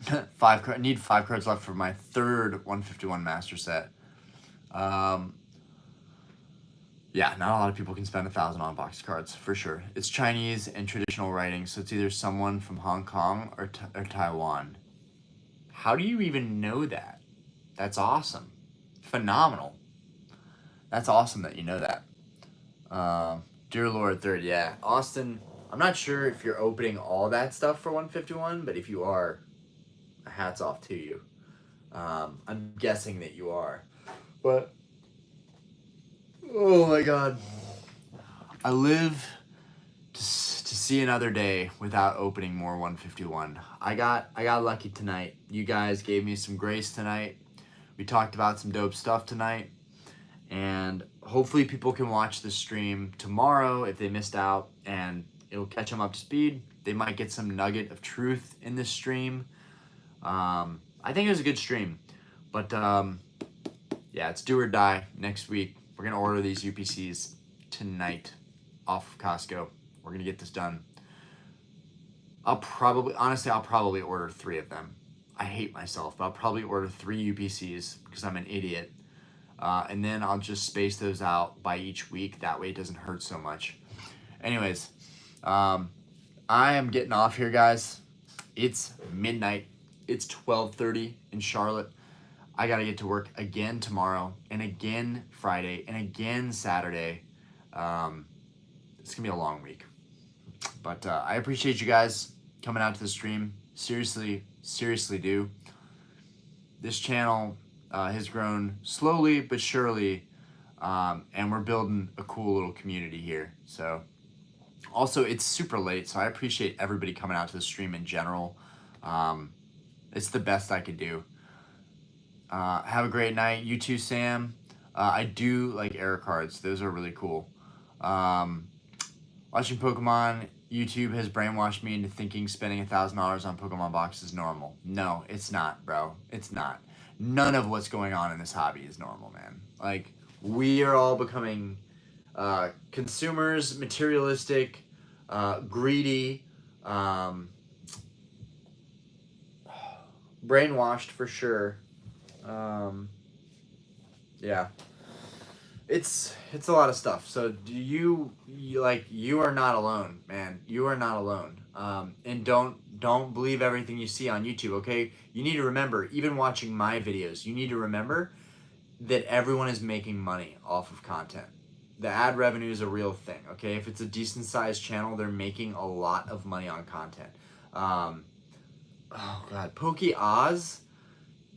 I need 5 cards left for my third 151 master set. Yeah, not a lot of people can spend 1,000 on box cards for sure. It's Chinese and traditional writing, so it's either someone from Hong Kong or Taiwan. How do you even know that? That's awesome. Phenomenal. That's awesome that you know that. Dear Lord Third, yeah. Austin, I'm not sure if you're opening all that stuff for 151, but if you are, hats off to you. I'm guessing that you are. But, oh my God. I live to see another day without opening more 151. I got lucky tonight. You guys gave me some grace tonight. We talked about some dope stuff tonight. And hopefully people can watch this stream tomorrow if they missed out and it'll catch them up to speed. They might get some nugget of truth in this stream. I think it was a good stream, but yeah, it's do or die next week. We're gonna order these UPCs tonight off of Costco. We're gonna get this done. I'll probably order 3 of them. I hate myself, but I'll probably order 3 UPCs because I'm an idiot. And then I'll just space those out by each week. That way it doesn't hurt so much. Anyways, I am getting off here, guys. It's midnight. It's 12:30 in Charlotte. I got to get to work again tomorrow and again Friday and again Saturday. It's going to be a long week. But I appreciate you guys coming out to the stream. Seriously do. This channel has grown slowly but surely, and we're building a cool little community here. So, also, it's super late, so I appreciate everybody coming out to the stream in general. It's the best I could do. Have a great night. You too, Sam. I do like error cards. Those are really cool. Watching Pokemon, YouTube has brainwashed me into thinking spending $1,000 on Pokemon boxes is normal. No, it's not, bro. It's not. None of what's going on in this hobby is normal, man. Like, we are all becoming consumers, materialistic, greedy, brainwashed for sure. Yeah, it's a lot of stuff. So you are not alone, man. You are not alone. And don't believe everything you see on YouTube. Okay, you need to remember, even watching my videos, you need to remember that everyone is making money off of content. The ad revenue is a real thing. Okay, if it's a decent sized channel, they're making a lot of money on content. Oh God, Pokey Oz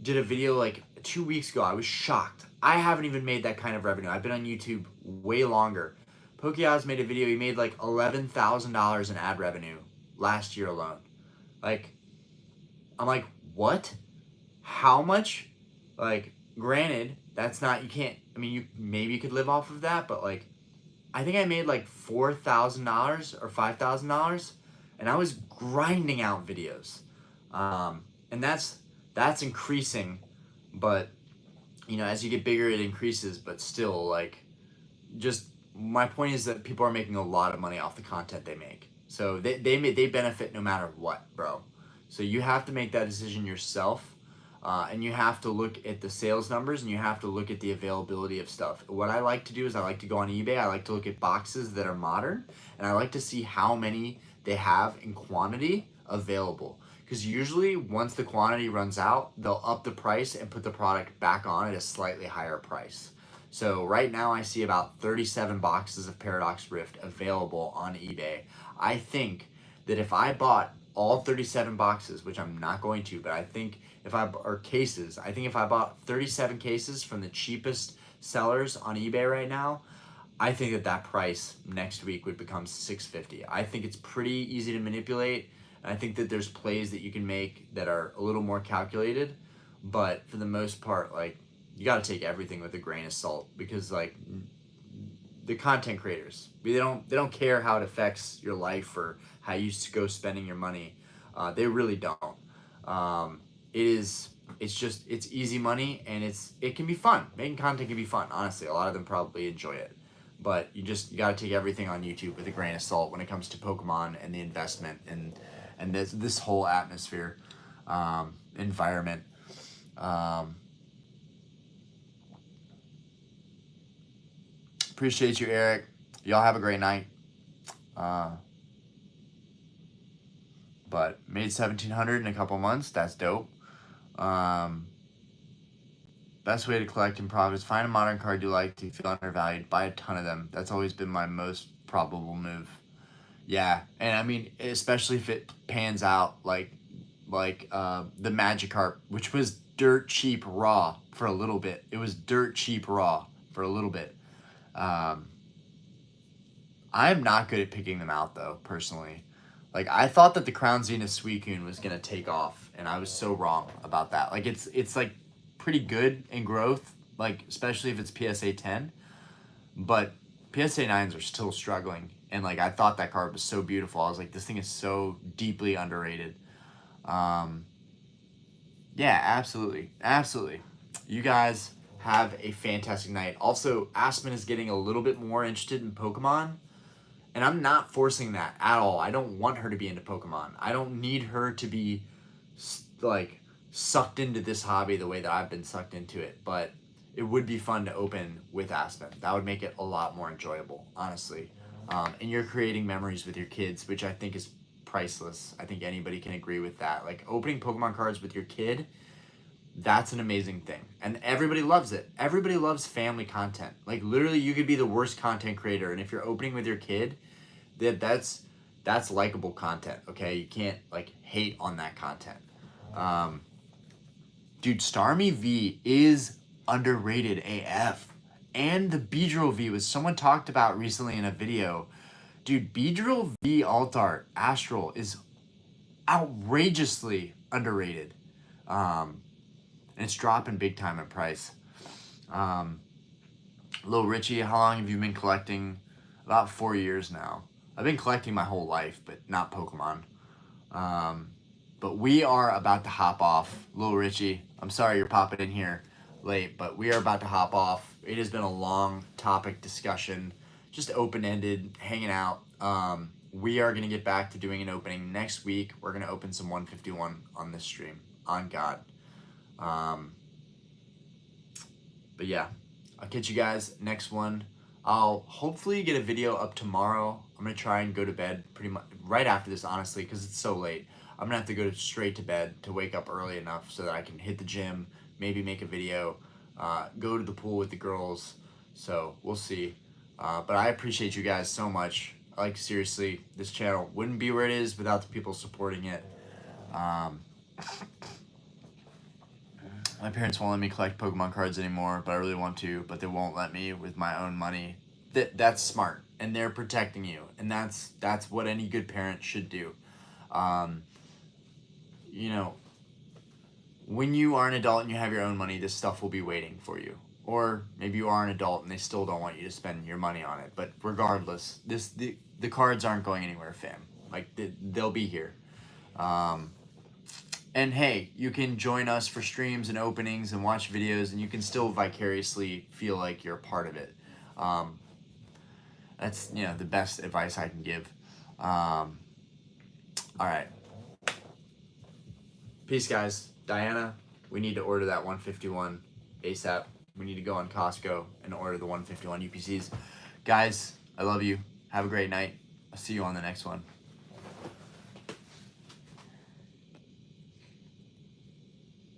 did a video like 2 weeks ago. I was shocked. I haven't even made that kind of revenue. I've been on YouTube way longer. Pokeoz made a video. He made like $11,000 in ad revenue last year alone. Like, I'm like, what? How much? Like, granted, that's not, you can't, I mean, you could live off of that, but like, I think I made like $4,000 or $5,000, and I was grinding out videos. And that's increasing, but you know, as you get bigger, it increases, but still, like, just my point is that people are making a lot of money off the content they make. So they benefit no matter what, bro. So you have to make that decision yourself, and you have to look at the sales numbers, and you have to look at the availability of stuff. What I like to do is I like to go on eBay. I like to look at boxes that are modern, and I like to see how many they have in quantity available. Because usually once the quantity runs out, they'll up the price and put the product back on at a slightly higher price. So right now I see about 37 boxes of Paradox Rift available on eBay. I think that if I bought all 37 boxes, which I'm not going to, but I think cases, I think if I bought 37 cases from the cheapest sellers on eBay right now, I think that price next week would become $650. I think it's pretty easy to manipulate. And I think that there's plays that you can make that are a little more calculated, but for the most part, like, you got to take everything with a grain of salt, because like the content creators, they don't care how it affects your life or how you go spending your money. They really don't. It's easy money, and it can be fun. Making content can be fun. Honestly, a lot of them probably enjoy it, but you got to take everything on YouTube with a grain of salt when it comes to Pokemon and the investment and this whole atmosphere, environment. Appreciate you, Eric. Y'all have a great night. But made 1,700 in a couple months. That's dope. Best way to collect in profits: find a modern card you like, to feel undervalued, buy a ton of them. That's always been my most probable move. Yeah, and I mean, especially if it pans out like the Magikarp, which was dirt cheap raw for a little bit. It was dirt cheap raw for a little bit. I'm not good at picking them out, though, personally. Like, I thought that the Crown Zenith Suicune was gonna take off, and I was so wrong about that. Like, it's like pretty good in growth, like especially if it's PSA 10, but PSA 9s are still struggling. And like, I thought that card was so beautiful. I was like, this thing is so deeply underrated. Yeah, absolutely, absolutely. You guys have a fantastic night. Also, Aspen is getting a little bit more interested in Pokemon, and I'm not forcing that at all. I don't want her to be into Pokemon. I don't need her to be like sucked into this hobby the way that I've been sucked into it, but it would be fun to open with Aspen. That would make it a lot more enjoyable, honestly. And you're creating memories with your kids, which I think is priceless. I think anybody can agree with that. Like, opening Pokemon cards with your kid, that's an amazing thing. And everybody loves it. Everybody loves family content. Like, literally, you could be the worst content creator, and if you're opening with your kid, that's likable content, okay? You can't, like, hate on that content. Dude, Starmie V is underrated AF. And the Beedrill V was someone talked about recently in a video. Dude, Beedrill V alt art Astral is outrageously underrated. And it's dropping big time in price. Lil Richie, how long have you been collecting? About 4 years now. I've been collecting my whole life, but not Pokemon. But we are about to hop off. Lil Richie, I'm sorry you're popping in here late, but we are about to hop off. It has been a long topic discussion, just open-ended, hanging out. We are going to get back to doing an opening next week. We're going to open some 151 on this stream, on God. But yeah, I'll catch you guys next one. I'll hopefully get a video up tomorrow. I'm going to try and go to bed pretty much right after this, honestly, because it's so late. I'm going to have to go straight to bed to wake up early enough so that I can hit the gym, maybe make a video, go to the pool with the girls. So we'll see. But I appreciate you guys so much. Like, seriously, this channel wouldn't be where it is without the people supporting it. My parents won't let me collect Pokemon cards anymore, but I really want to, but they won't let me with my own money. That's smart. and they're protecting you, and that's what any good parent should do. You know, when you are an adult and you have your own money, this stuff will be waiting for you. Or maybe you are an adult and they still don't want you to spend your money on it. But regardless, the cards aren't going anywhere, fam. Like, they'll be here. And hey, you can join us for streams and openings and watch videos, and you can still vicariously feel like you're a part of it. That's, you know, the best advice I can give. All right. Peace, guys. Diana, we need to order that 151 ASAP. We need to go on Costco and order the 151 UPCs. Guys, I love you. Have a great night. I'll see you on the next one.